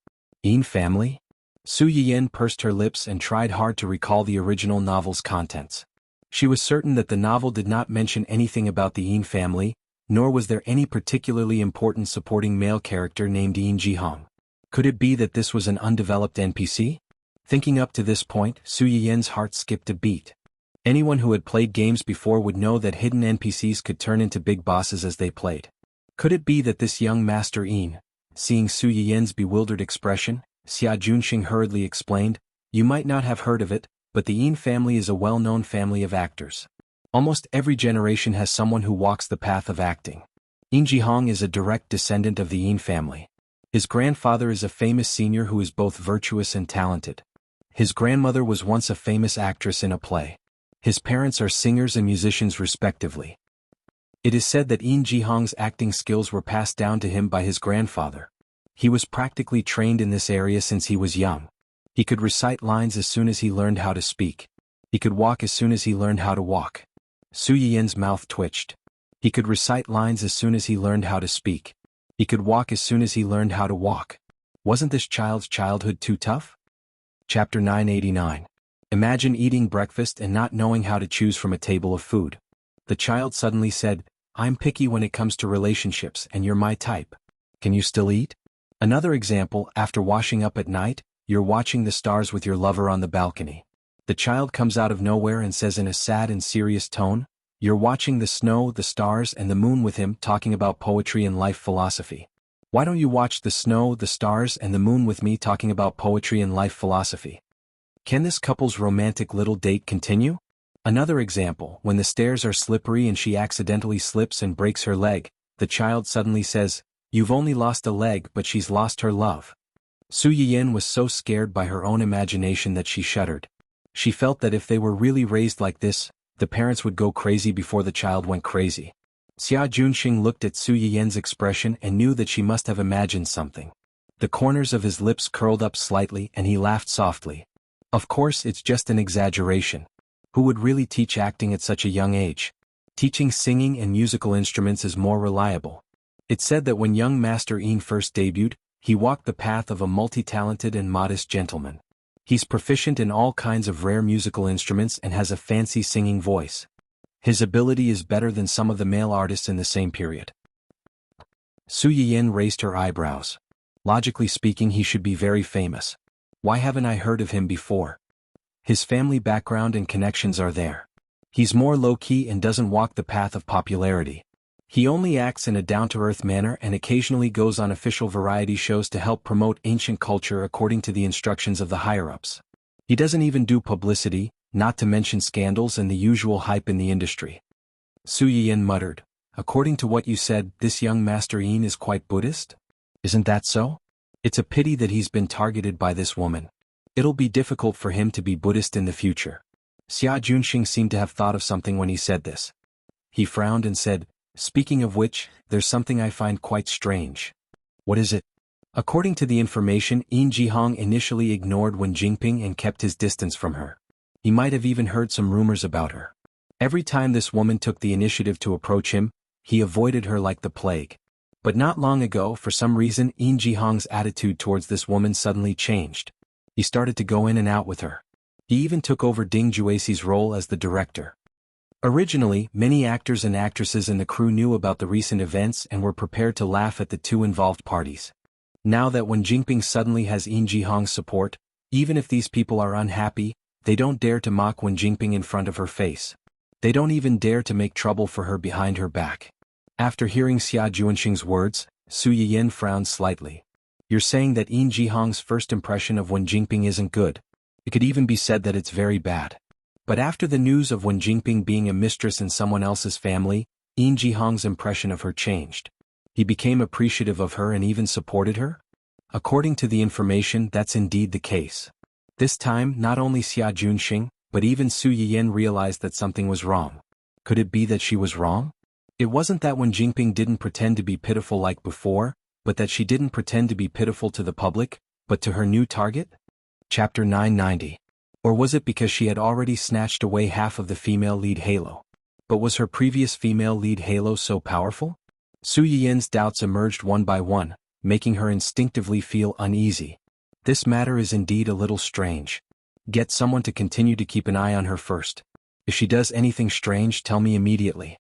Yin family? Su Yiyan pursed her lips and tried hard to recall the original novel's contents. She was certain that the novel did not mention anything about the Yin family, nor was there any particularly important supporting male character named Yin Jihong. Could it be that this was an undeveloped NPC? Thinking up to this point, Su Yiyan's heart skipped a beat. Anyone who had played games before would know that hidden NPCs could turn into big bosses as they played. Could it be that this young Master Yin? Seeing Su Yiyan's bewildered expression, Xia Junxing hurriedly explained, "You might not have heard of it, but the Yin family is a well-known family of actors. Almost every generation has someone who walks the path of acting. Yin Jihong is a direct descendant of the Yin family. His grandfather is a famous senior who is both virtuous and talented. His grandmother was once a famous actress in a play. His parents are singers and musicians respectively. It is said that Yin Jihong's acting skills were passed down to him by his grandfather. He was practically trained in this area since he was young. He could recite lines as soon as he learned how to speak. He could walk as soon as he learned how to walk." Su Yiyan's mouth twitched. He could recite lines as soon as he learned how to speak. He could walk as soon as he learned how to walk. Wasn't this child's childhood too tough? Chapter 989. Imagine eating breakfast and not knowing how to choose from a table of food. The child suddenly said, "I'm picky when it comes to relationships and you're my type. Can you still eat?" Another example, after washing up at night, you're watching the stars with your lover on the balcony. The child comes out of nowhere and says in a sad and serious tone, "You're watching the snow, the stars and the moon with him talking about poetry and life philosophy. Why don't you watch the snow, the stars and the moon with me talking about poetry and life philosophy?" Can this couple's romantic little date continue? Another example, when the stairs are slippery and she accidentally slips and breaks her leg, the child suddenly says, "You've only lost a leg but she's lost her love." Su Yiyan was so scared by her own imagination that she shuddered. She felt that if they were really raised like this, the parents would go crazy before the child went crazy. Xia Junxing looked at Su Yiyan's expression and knew that she must have imagined something. The corners of his lips curled up slightly and he laughed softly. Of course, it's just an exaggeration. Who would really teach acting at such a young age? Teaching singing and musical instruments is more reliable. It's said that when young Master Yin first debuted, he walked the path of a multi-talented and modest gentleman. He's proficient in all kinds of rare musical instruments and has a fancy singing voice. His ability is better than some of the male artists in the same period. Su Yiyan raised her eyebrows. Logically speaking, he should be very famous. Why haven't I heard of him before? His family background and connections are there. He's more low-key and doesn't walk the path of popularity. He only acts in a down-to-earth manner and occasionally goes on official variety shows to help promote ancient culture according to the instructions of the higher-ups. He doesn't even do publicity, not to mention scandals and the usual hype in the industry. Su Yiyan muttered, according to what you said, this young Master Yin is quite Buddhist? Isn't that so? It's a pity that he's been targeted by this woman. It'll be difficult for him to be Buddhist in the future. Xia Junxing seemed to have thought of something when he said this. He frowned and said, speaking of which, there's something I find quite strange. What is it? According to the information, Yin Jihong initially ignored Wen Jingping and kept his distance from her. He might have even heard some rumors about her. Every time this woman took the initiative to approach him, he avoided her like the plague. But not long ago, for some reason, Yin Jihong's attitude towards this woman suddenly changed. He started to go in and out with her. He even took over Ding Juexi's role as the director. Originally, many actors and actresses in the crew knew about the recent events and were prepared to laugh at the two involved parties. Now that Wen Jingping suddenly has Yin Jihong's support, even if these people are unhappy, they don't dare to mock Wen Jingping in front of her face. They don't even dare to make trouble for her behind her back. After hearing Xia Junxing's words, Su Yiyan frowned slightly. You're saying that Yin Jihong's first impression of Wen Jingping isn't good. It could even be said that it's very bad. But after the news of Wen Jingping being a mistress in someone else's family, Yin Jihong's impression of her changed. He became appreciative of her and even supported her? According to the information, that's indeed the case. This time, not only Xia Junxing, but even Su Yiyan realized that something was wrong. Could it be that she was wrong? It wasn't that Wen Jingping didn't pretend to be pitiful like before, but that she didn't pretend to be pitiful to the public, but to her new target? Chapter 990. Or was it because she had already snatched away half of the female lead halo? But was her previous female lead halo so powerful? Su Yiyan's doubts emerged one by one, making her instinctively feel uneasy. This matter is indeed a little strange. Get someone to continue to keep an eye on her first. If she does anything strange, tell me immediately.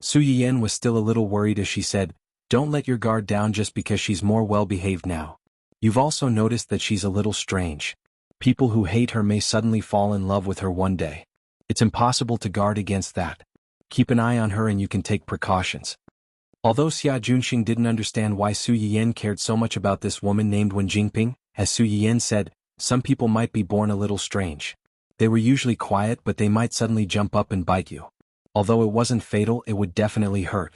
Su Yiyan was still a little worried as she said, don't let your guard down just because she's more well-behaved now. You've also noticed that she's a little strange. People who hate her may suddenly fall in love with her one day. It's impossible to guard against that. Keep an eye on her and you can take precautions. Although Xia Junxing didn't understand why Su Yiyan cared so much about this woman named Wen Jingping, as Su Yiyan said, some people might be born a little strange. They were usually quiet, but they might suddenly jump up and bite you. Although it wasn't fatal, it would definitely hurt.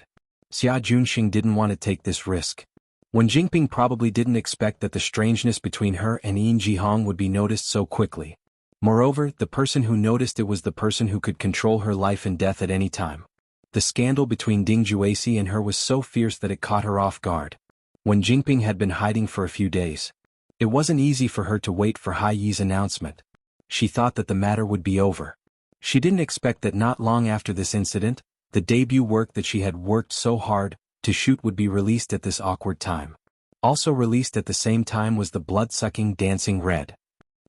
Xia Junxing didn't want to take this risk. Wen Jingping probably didn't expect that the strangeness between her and Yin Jihong would be noticed so quickly. Moreover, the person who noticed it was the person who could control her life and death at any time. The scandal between Ding Juexi and her was so fierce that it caught her off guard. Wen Jingping had been hiding for a few days. It wasn't easy for her to wait for Hai Yi's announcement. She thought that the matter would be over. She didn't expect that not long after this incident, the debut work that she had worked so hard to shoot would be released at this awkward time. Also released at the same time was the blood-sucking Dancing Red.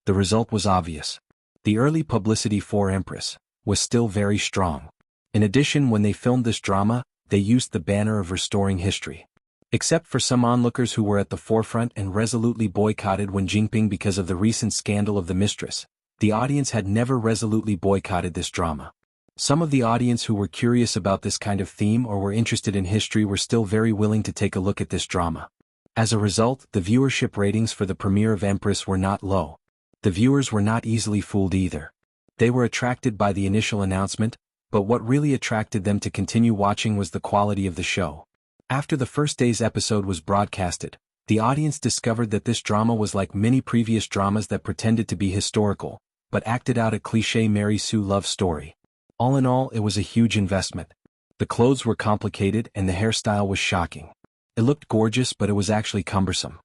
The result was obvious. The early publicity for Empress was still very strong. In addition, when they filmed this drama, they used the banner of restoring history. Except for some onlookers who were at the forefront and resolutely boycotted Wen Jingping because of the recent scandal of the mistress, the audience had never resolutely boycotted this drama. Some of the audience who were curious about this kind of theme or were interested in history were still very willing to take a look at this drama. As a result, the viewership ratings for the premiere of Empress were not low. The viewers were not easily fooled either. They were attracted by the initial announcement, but what really attracted them to continue watching was the quality of the show. After the first day's episode was broadcasted, the audience discovered that this drama was like many previous dramas that pretended to be historical, but acted out a cliché Mary Sue love story. All in all, it was a huge investment. The clothes were complicated and the hairstyle was shocking. It looked gorgeous, but it was actually cumbersome.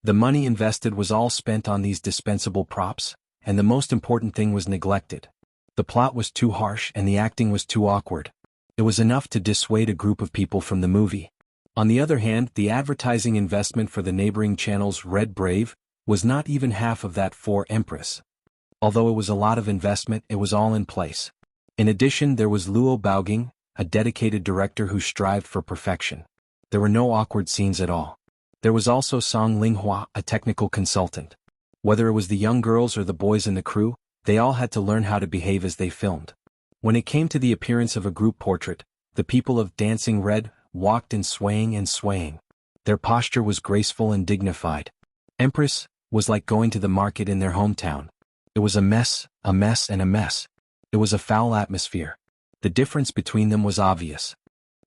The money invested was all spent on these dispensable props, and the most important thing was neglected. The plot was too harsh and the acting was too awkward. It was enough to dissuade a group of people from the movie. On the other hand, the advertising investment for the neighboring channel's Red Brave was not even half of that for Empress. Although it was a lot of investment, it was all in place. In addition, there was Luo Baoging, a dedicated director who strived for perfection. There were no awkward scenes at all. There was also Song Linghua, a technical consultant. Whether it was the young girls or the boys in the crew, they all had to learn how to behave as they filmed. When it came to the appearance of a group portrait, the people of Dancing Red walked in swaying and swaying. Their posture was graceful and dignified. Empress was like going to the market in their hometown. It was a mess, and a mess. It was a foul atmosphere. The difference between them was obvious.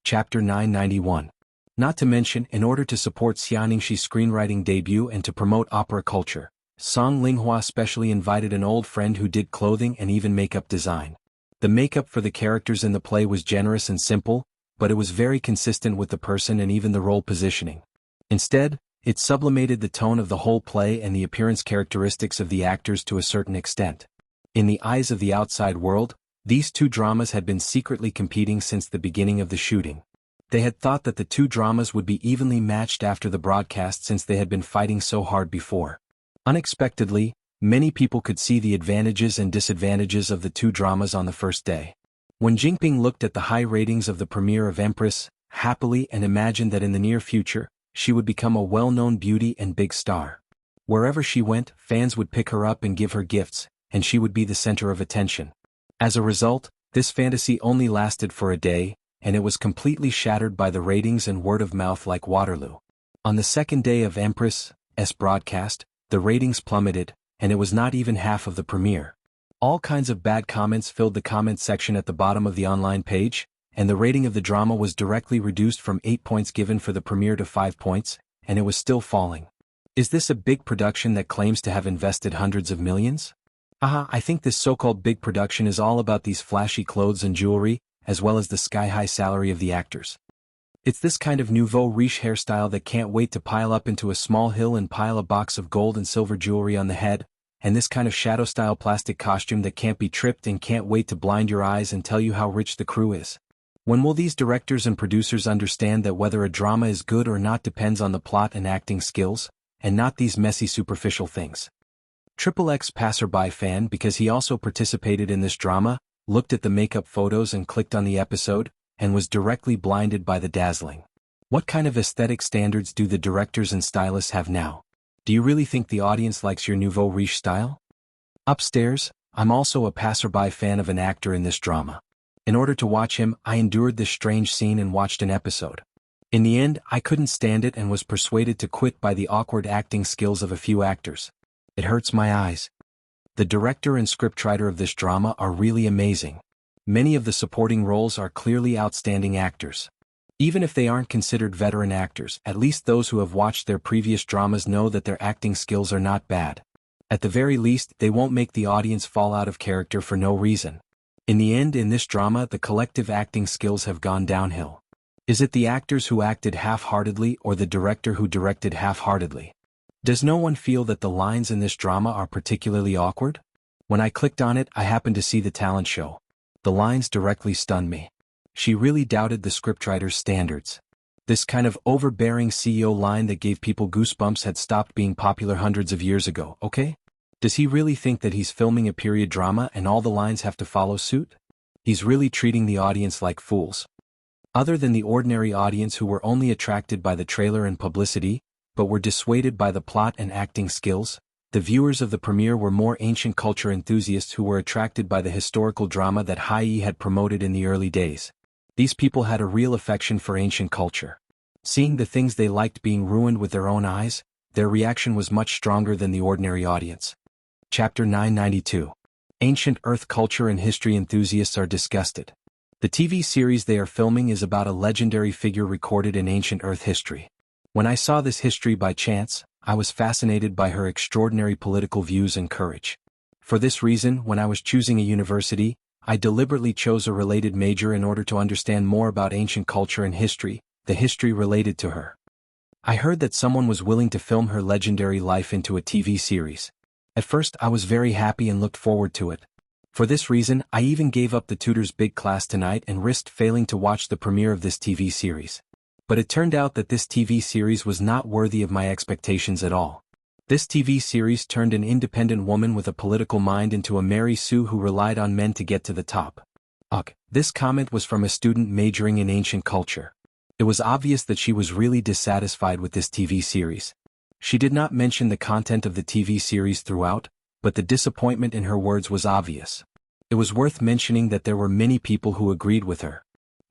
Chapter 991. Not to mention, in order to support Xianxia's screenwriting debut and to promote opera culture, Song Linghua specially invited an old friend who did clothing and even makeup design. The makeup for the characters in the play was generous and simple, but it was very consistent with the person and even the role positioning. Instead, it sublimated the tone of the whole play and the appearance characteristics of the actors to a certain extent. In the eyes of the outside world, these two dramas had been secretly competing since the beginning of the shooting. They had thought that the two dramas would be evenly matched after the broadcast since they had been fighting so hard before. Unexpectedly, many people could see the advantages and disadvantages of the two dramas on the first day. When Jinping looked at the high ratings of the premiere of Empress, happily and imagined that in the near future, she would become a well-known beauty and big star. Wherever she went, fans would pick her up and give her gifts, and she would be the center of attention. As a result, this fantasy only lasted for a day, and it was completely shattered by the ratings and word of mouth like Waterloo. On the second day of Empress's broadcast, the ratings plummeted, and it was not even half of the premiere. All kinds of bad comments filled the comment section at the bottom of the online page, and the rating of the drama was directly reduced from 8 points given for the premiere to 5 points, and it was still falling. Is this a big production that claims to have invested hundreds of millions? I think this so-called big production is all about these flashy clothes and jewelry, as well as the sky-high salary of the actors. It's this kind of nouveau riche hairstyle that can't wait to pile up into a small hill and pile a box of gold and silver jewelry on the head, and this kind of shadow-style plastic costume that can't be tripped and can't wait to blind your eyes and tell you how rich the crew is. When will these directors and producers understand that whether a drama is good or not depends on the plot and acting skills, and not these messy superficial things? XXX passerby fan, because he also participated in this drama, looked at the makeup photos and clicked on the episode, and was directly blinded by the dazzling. What kind of aesthetic standards do the directors and stylists have now? Do you really think the audience likes your nouveau riche style? Upstairs, I'm also a passerby fan of an actor in this drama. In order to watch him, I endured this strange scene and watched an episode. In the end, I couldn't stand it and was persuaded to quit by the awkward acting skills of a few actors. It hurts my eyes. The director and scriptwriter of this drama are really amazing. Many of the supporting roles are clearly outstanding actors. Even if they aren't considered veteran actors, at least those who have watched their previous dramas know that their acting skills are not bad. At the very least, they won't make the audience fall out of character for no reason. In the end, in this drama, the collective acting skills have gone downhill. Is it the actors who acted half-heartedly or the director who directed half-heartedly? Does no one feel that the lines in this drama are particularly awkward? When I clicked on it, I happened to see the talent show. The lines directly stunned me. She really doubted the scriptwriter's standards. This kind of overbearing CEO line that gave people goosebumps had stopped being popular hundreds of years ago, okay? Does he really think that he's filming a period drama and all the lines have to follow suit? He's really treating the audience like fools. Other than the ordinary audience who were only attracted by the trailer and publicity, but were dissuaded by the plot and acting skills, the viewers of the premiere were more ancient culture enthusiasts who were attracted by the historical drama that Hai had promoted in the early days. These people had a real affection for ancient culture. Seeing the things they liked being ruined with their own eyes, their reaction was much stronger than the ordinary audience. Chapter 992. Ancient Earth culture and history enthusiasts are disgusted. The TV series they are filming is about a legendary figure recorded in ancient Earth history. When I saw this history by chance, I was fascinated by her extraordinary political views and courage. For this reason, when I was choosing a university, I deliberately chose a related major in order to understand more about ancient culture and history, the history related to her. I heard that someone was willing to film her legendary life into a TV series. At first, I was very happy and looked forward to it. For this reason, I even gave up the tutor's big class tonight and risked failing to watch the premiere of this TV series. But it turned out that this TV series was not worthy of my expectations at all. This TV series turned an independent woman with a political mind into a Mary Sue who relied on men to get to the top. Ugh, this comment was from a student majoring in ancient culture. It was obvious that she was really dissatisfied with this TV series. She did not mention the content of the TV series throughout, but the disappointment in her words was obvious. It was worth mentioning that there were many people who agreed with her.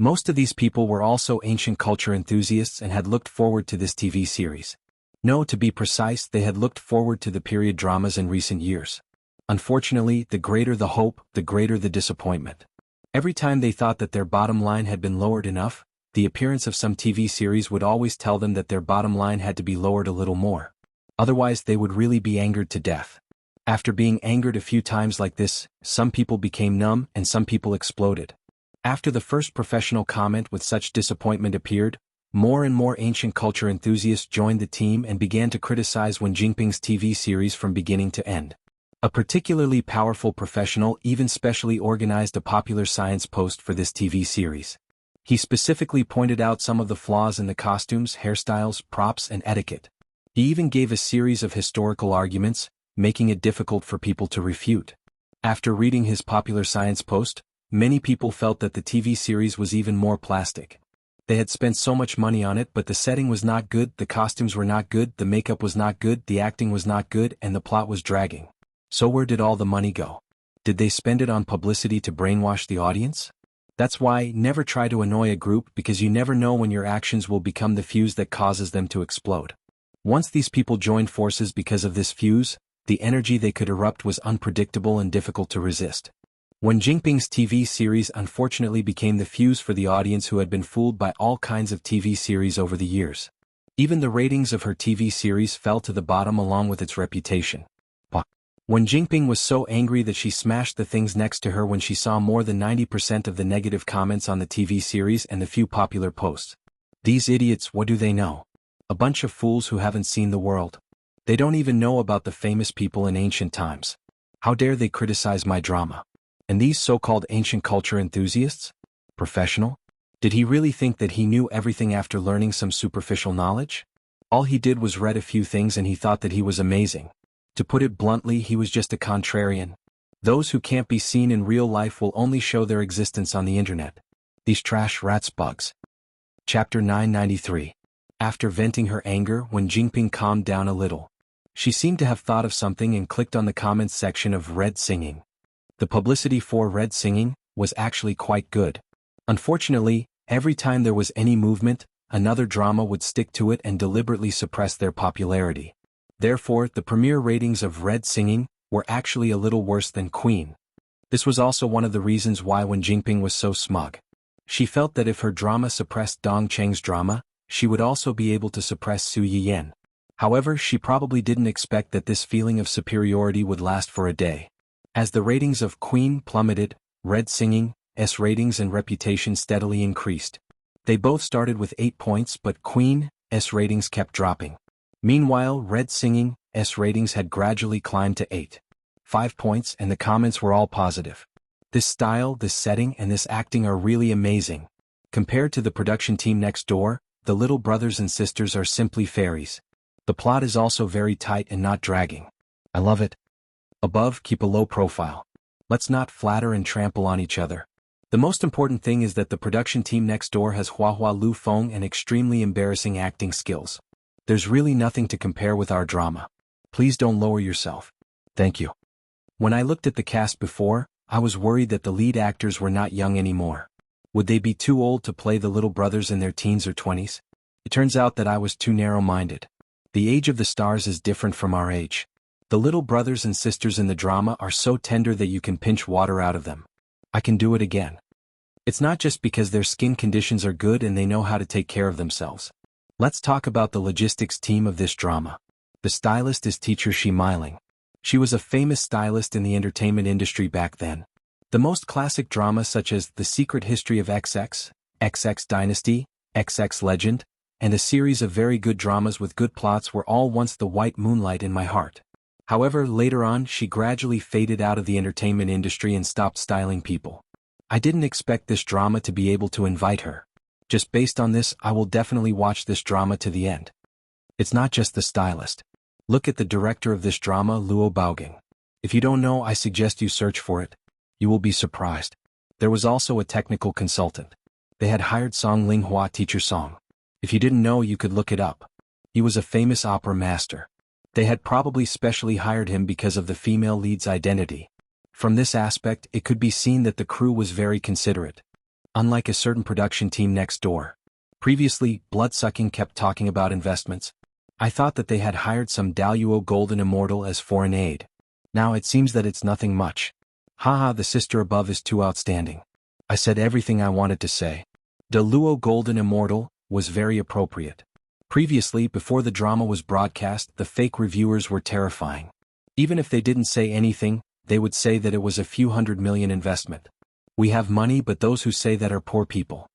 Most of these people were also ancient culture enthusiasts and had looked forward to this TV series. No, to be precise, they had looked forward to the period dramas in recent years. Unfortunately, the greater the hope, the greater the disappointment. Every time they thought that their bottom line had been lowered enough, the appearance of some TV series would always tell them that their bottom line had to be lowered a little more. Otherwise, they would really be angered to death. After being angered a few times like this, some people became numb and some people exploded. After the first professional comment with such disappointment appeared, more and more ancient culture enthusiasts joined the team and began to criticize Wen Jingping's TV series from beginning to end. A particularly powerful professional even specially organized a popular science post for this TV series. He specifically pointed out some of the flaws in the costumes, hairstyles, props, and etiquette. He even gave a series of historical arguments, making it difficult for people to refute. After reading his popular science post, many people felt that the TV series was even more plastic. They had spent so much money on it, but the setting was not good, the costumes were not good, the makeup was not good, the acting was not good, and the plot was dragging. So where did all the money go? Did they spend it on publicity to brainwash the audience? That's why never try to annoy a group, because you never know when your actions will become the fuse that causes them to explode. Once these people joined forces because of this fuse, the energy they could erupt was unpredictable and difficult to resist. Wen Jingping's TV series unfortunately became the fuse for the audience who had been fooled by all kinds of TV series over the years. Even the ratings of her TV series fell to the bottom along with its reputation. Wen Jingping was so angry that she smashed the things next to her when she saw more than 90% of the negative comments on the TV series and the few popular posts. These idiots, what do they know? A bunch of fools who haven't seen the world. They don't even know about the famous people in ancient times. How dare they criticize my drama? And these so-called ancient culture enthusiasts? Professional? Did he really think that he knew everything after learning some superficial knowledge? All he did was read a few things and he thought that he was amazing. To put it bluntly, he was just a contrarian. Those who can't be seen in real life will only show their existence on the internet. These trash rats bugs. Chapter 993. After venting her anger, Wen Jingping calmed down a little. She seemed to have thought of something and clicked on the comments section of Red Singing. The publicity for Red Singing was actually quite good. Unfortunately, every time there was any movement, another drama would stick to it and deliberately suppress their popularity. Therefore, the premiere ratings of Red Singing were actually a little worse than Queen. This was also one of the reasons why Wen Jingping was so smug. She felt that if her drama suppressed Dong Cheng's drama, she would also be able to suppress Su Yiyan. However, she probably didn't expect that this feeling of superiority would last for a day. As the ratings of Queen plummeted, Red Singing's ratings and reputation steadily increased. They both started with 8 points, but Queen's ratings kept dropping. Meanwhile, Red Singing's ratings had gradually climbed to 5 points, and the comments were all positive. This style, this setting, and this acting are really amazing. Compared to the production team next door, the little brothers and sisters are simply fairies. The plot is also very tight and not dragging. I love it. Above, keep a low profile. Let's not flatter and trample on each other. The most important thing is that the production team next door has Huahua Lu Feng and extremely embarrassing acting skills. There's really nothing to compare with our drama. Please don't lower yourself. Thank you. When I looked at the cast before, I was worried that the lead actors were not young anymore. Would they be too old to play the little brothers in their teens or 20s? It turns out that I was too narrow-minded. The age of the stars is different from our age. The little brothers and sisters in the drama are so tender that you can pinch water out of them. I can do it again. It's not just because their skin conditions are good and they know how to take care of themselves. Let's talk about the logistics team of this drama. The stylist is teacher Shi Meiling. She was a famous stylist in the entertainment industry back then. The most classic dramas such as The Secret History of XX, XX Dynasty, XX Legend, and a series of very good dramas with good plots were all once the white moonlight in my heart. However, later on, she gradually faded out of the entertainment industry and stopped styling people. I didn't expect this drama to be able to invite her. Just based on this, I will definitely watch this drama to the end. It's not just the stylist. Look at the director of this drama, Luo Baogang. If you don't know, I suggest you search for it. You will be surprised. There was also a technical consultant. They had hired Song Linghua teacher Song. If you didn't know, you could look it up. He was a famous opera master. They had probably specially hired him because of the female lead's identity. From this aspect, it could be seen that the crew was very considerate. unlike a certain production team next door. Previously, Bloodsucking kept talking about investments. I thought that they had hired some Daluo Golden Immortal as foreign aid. Now it seems that it's nothing much. Haha, the sister above is too outstanding. I said everything I wanted to say. Daluo Golden Immortal was very appropriate. Previously, before the drama was broadcast, the fake reviewers were terrifying. Even if they didn't say anything, they would say that it was a few $100 million investment. We have money, but those who say that are poor people.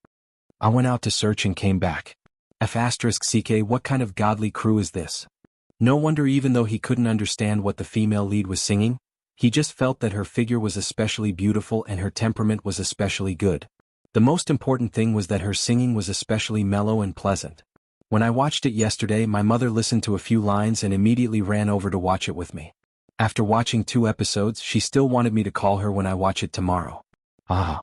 I went out to search and came back. F***ck, what kind of godly crew is this? No wonder, even though he couldn't understand what the female lead was singing, he just felt that her figure was especially beautiful and her temperament was especially good. The most important thing was that her singing was especially mellow and pleasant. When I watched it yesterday, my mother listened to a few lines and immediately ran over to watch it with me. After watching 2 episodes, she still wanted me to call her when I watch it tomorrow. Ah.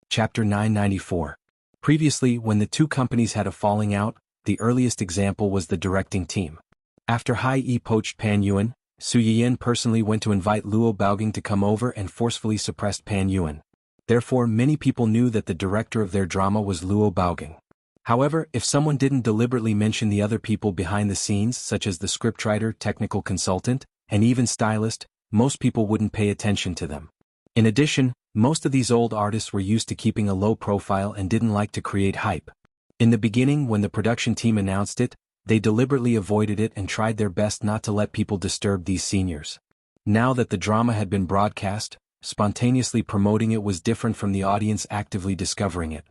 Chapter 994. Previously, when the 2 companies had a falling out, the earliest example was the directing team. After Hai-Yi poached Pan Yuan, Su Yiyan personally went to invite Luo Baoging to come over and forcefully suppressed Pan Yuan. Therefore, many people knew that the director of their drama was Luo Baoging. However, if someone didn't deliberately mention the other people behind the scenes, such as the scriptwriter, technical consultant, and even stylist, most people wouldn't pay attention to them. In addition, most of these old artists were used to keeping a low profile and didn't like to create hype. In the beginning, when the production team announced it, they deliberately avoided it and tried their best not to let people disturb these seniors. Now that the drama had been broadcast, spontaneously promoting it was different from the audience actively discovering it.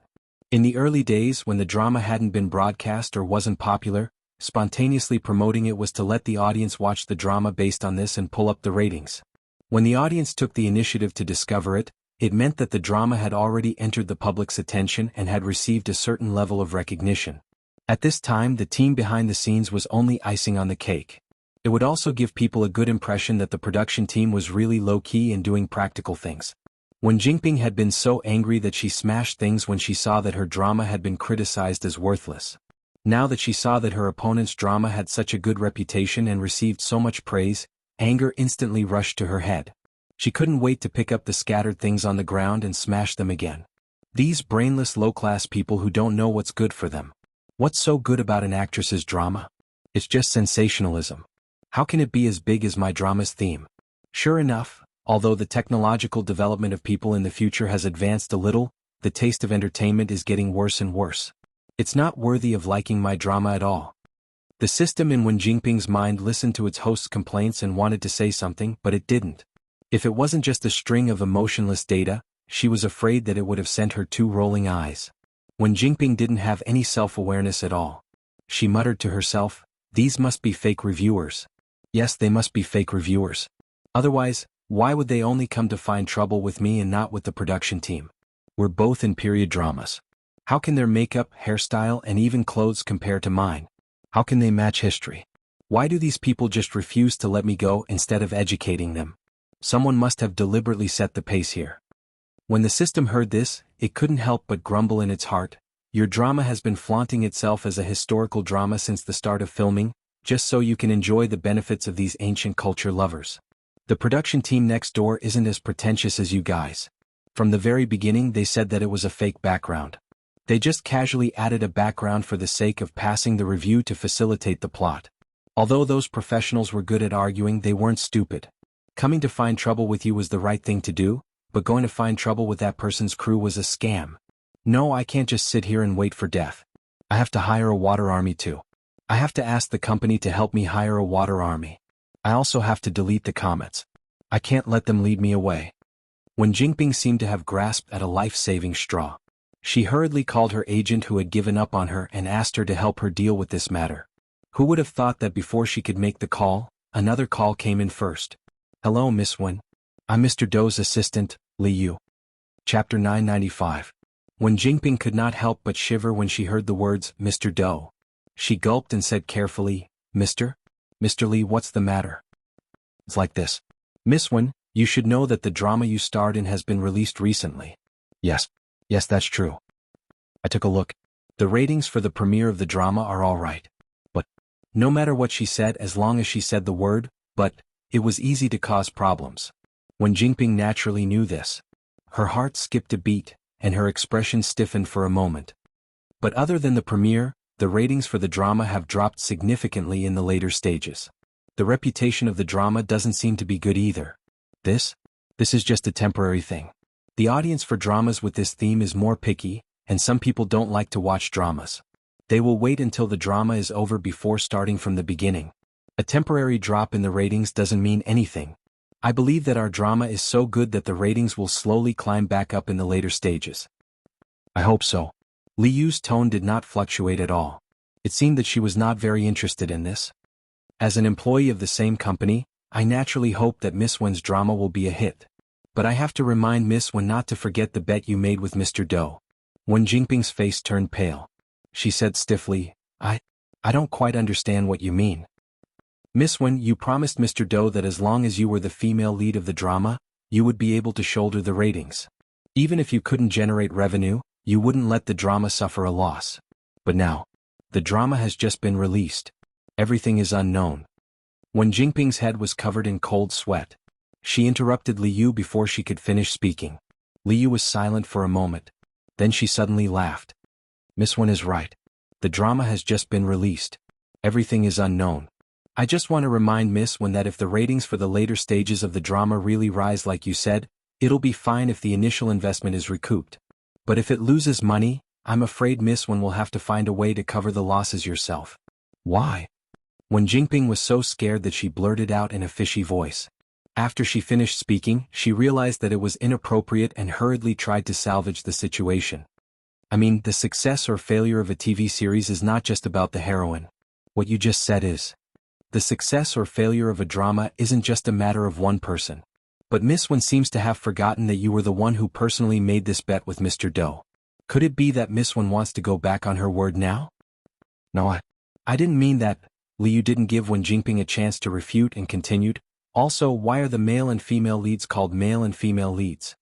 In the early days, when the drama hadn't been broadcast or wasn't popular, spontaneously promoting it was to let the audience watch the drama based on this and pull up the ratings. When the audience took the initiative to discover it, it meant that the drama had already entered the public's attention and had received a certain level of recognition. At this time, the team behind the scenes was only icing on the cake. It would also give people a good impression that the production team was really low-key and doing practical things. When Jinping had been so angry that she smashed things when she saw that her drama had been criticized as worthless. Now that she saw that her opponent's drama had such a good reputation and received so much praise, anger instantly rushed to her head. She couldn't wait to pick up the scattered things on the ground and smash them again. These brainless low-class people who don't know what's good for them. What's so good about an actress's drama? It's just sensationalism. How can it be as big as my drama's theme? Sure enough, although the technological development of people in the future has advanced a little, the taste of entertainment is getting worse and worse. It's not worthy of liking my drama at all. The system in Wen Jinping's mind listened to its host's complaints and wanted to say something, but it didn't. If it wasn't just a string of emotionless data, she was afraid that it would have sent her 2 rolling eyes. Wen Jinping didn't have any self-awareness at all. She muttered to herself, "These must be fake reviewers. Yes, they must be fake reviewers. Otherwise, why would they only come to find trouble with me and not with the production team? We're both in period dramas. How can their makeup, hairstyle, and even clothes compare to mine? How can they match history? Why do these people just refuse to let me go instead of educating them? Someone must have deliberately set the pace here." When the system heard this, it couldn't help but grumble in its heart. Your drama has been flaunting itself as a historical drama since the start of filming, just so you can enjoy the benefits of these ancient culture lovers. The production team next door isn't as pretentious as you guys. From the very beginning they said that it was a fake background. They just casually added a background for the sake of passing the review to facilitate the plot. Although those professionals were good at arguing, they weren't stupid. Coming to find trouble with you was the right thing to do, but going to find trouble with that person's crew was a scam. No, I can't just sit here and wait for death. I have to hire a water army too. I have to ask the company to help me hire a water army. I also have to delete the comments. I can't let them lead me away. When Jinping seemed to have grasped at a life-saving straw, she hurriedly called her agent who had given up on her and asked her to help her deal with this matter. Who would have thought that before she could make the call, another call came in first? "Hello, Miss Wen. I'm Mr. Dou's assistant, Li Yu." Chapter 995. When Jinping could not help but shiver when she heard the words, "Mr. Dou." She gulped and said carefully, Mr. Li, what's the matter?" "It's like this. Miss Wen, you should know that the drama you starred in has been released recently." Yes, that's true. I took a look. The ratings for the premiere of the drama are all right. But, no matter what she said, as long as she said the word, but, it was easy to cause problems. When Jinping naturally knew this, her heart skipped a beat, and her expression stiffened for a moment. But other than the premiere, the ratings for the drama have dropped significantly in the later stages. The reputation of the drama doesn't seem to be good either. This is just a temporary thing. The audience for dramas with this theme is more picky, and some people don't like to watch dramas. They will wait until the drama is over before starting from the beginning. A temporary drop in the ratings doesn't mean anything. I believe that our drama is so good that the ratings will slowly climb back up in the later stages. I hope so. Li Yu's tone did not fluctuate at all. It seemed that she was not very interested in this. As an employee of the same company, I naturally hope that Miss Wen's drama will be a hit. But I have to remind Miss Wen not to forget the bet you made with Mr. Doe. Wen Jingping's face turned pale. She said stiffly, I don't quite understand what you mean. Miss Wen, you promised Mr. Doe that as long as you were the female lead of the drama, you would be able to shoulder the ratings. Even if you couldn't generate revenue, you wouldn't let the drama suffer a loss. But now, the drama has just been released. Everything is unknown. Wen Jingping's head was covered in cold sweat. She interrupted Li Yu before she could finish speaking. Li Yu was silent for a moment. Then she suddenly laughed. Miss Wen is right. The drama has just been released. Everything is unknown. I just want to remind Miss Wen that if the ratings for the later stages of the drama really rise like you said, it'll be fine if the initial investment is recouped. But if it loses money, I'm afraid Miss Wen will have to find a way to cover the losses yourself. Why? Wen Jingping was so scared that she blurted out in a fishy voice. After she finished speaking, she realized that it was inappropriate and hurriedly tried to salvage the situation. I mean, the success or failure of a TV series is not just about the heroine. What you just said is. The success or failure of a drama isn't just a matter of one person. But Miss Wen seems to have forgotten that you were the one who personally made this bet with Mr. Doe. Could it be that Miss Wen wants to go back on her word now? No, I didn't mean that. Li Yu didn't give Wen Jingping a chance to refute and continued. Also, why are the male and female leads called male and female leads?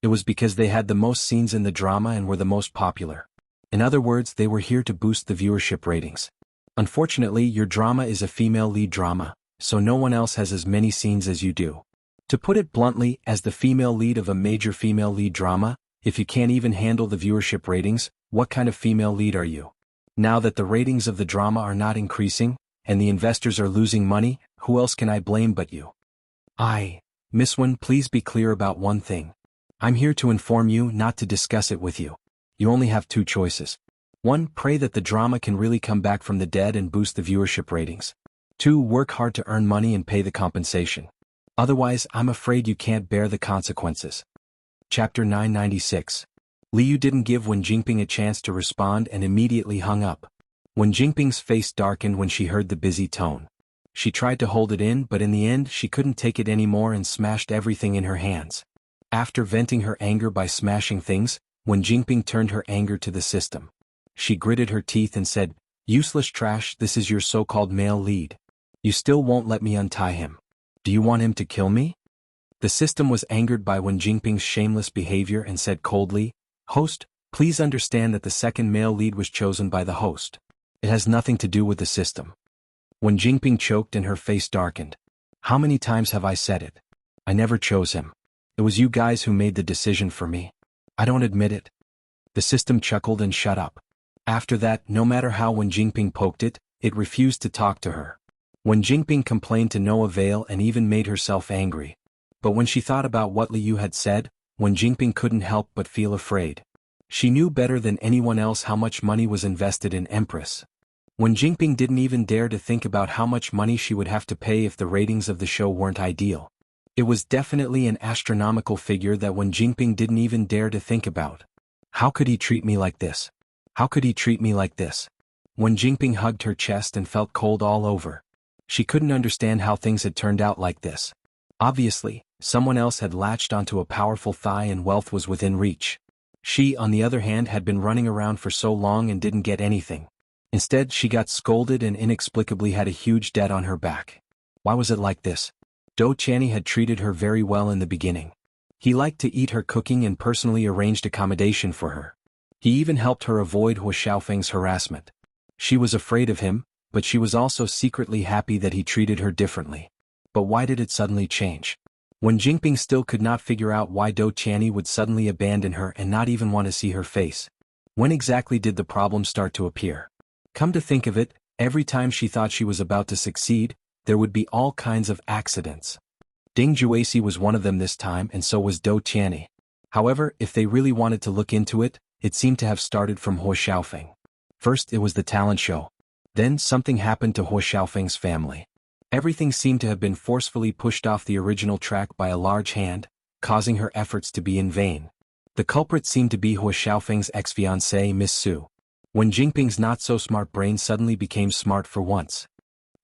It was because they had the most scenes in the drama and were the most popular. In other words, they were here to boost the viewership ratings. Unfortunately, your drama is a female lead drama, so no one else has as many scenes as you do. To put it bluntly, as the female lead of a major female lead drama, if you can't even handle the viewership ratings, what kind of female lead are you? Now that the ratings of the drama are not increasing, and the investors are losing money, who else can I blame but you? Miss Wen, please be clear about one thing. I'm here to inform you, not to discuss it with you. You only have two choices. 1. Pray that the drama can really come back from the dead and boost the viewership ratings. 2. Work hard to earn money and pay the compensation. Otherwise, I'm afraid you can't bear the consequences. Chapter 996. Li Yu didn't give Wen Jingping a chance to respond and immediately hung up. Wen Jingping's face darkened when she heard the busy tone. She tried to hold it in, but in the end she couldn't take it anymore and smashed everything in her hands. After venting her anger by smashing things, Wen Jingping turned her anger to the system. She gritted her teeth and said, "Useless trash, this is your so-called male lead. You still won't let me untie him. Do you want him to kill me?" The system was angered by Wen Jingping's shameless behavior and said coldly, "Host, please understand that the second male lead was chosen by the host. It has nothing to do with the system." Wen Jingping choked and her face darkened. "How many times have I said it? I never chose him. It was you guys who made the decision for me. I don't admit it." The system chuckled and shut up. After that, no matter how Wen Jingping poked it, it refused to talk to her. Wen Jingping complained to no avail and even made herself angry. But when she thought about what Li Yu had said, Wen Jingping couldn't help but feel afraid. She knew better than anyone else how much money was invested in Empress. Wen Jingping didn't even dare to think about how much money she would have to pay if the ratings of the show weren't ideal. It was definitely an astronomical figure that Wen Jingping didn't even dare to think about. How could he treat me like this? How could he treat me like this? Wen Jingping hugged her chest and felt cold all over. She couldn't understand how things had turned out like this. Obviously, someone else had latched onto a powerful thigh and wealth was within reach. She, on the other hand, had been running around for so long and didn't get anything. Instead, she got scolded and inexplicably had a huge debt on her back. Why was it like this? Dou Channy had treated her very well in the beginning. He liked to eat her cooking and personally arranged accommodation for her. He even helped her avoid Hua Xiaofeng's harassment. She was afraid of him, but she was also secretly happy that he treated her differently. But why did it suddenly change? When Jingping still could not figure out why Do Tianyi would suddenly abandon her and not even want to see her face. When exactly did the problem start to appear? Come to think of it, every time she thought she was about to succeed, there would be all kinds of accidents. Ding Juesi was one of them this time, and so was Do Tianyi. However, if they really wanted to look into it, it seemed to have started from Huo Xiaofeng. First it was the talent show. Then something happened to Huo Xiaofeng's family. Everything seemed to have been forcefully pushed off the original track by a large hand, causing her efforts to be in vain. The culprit seemed to be Huo Xiaofeng's ex-fiancée Miss Su. When Jingping's not-so-smart brain suddenly became smart for once.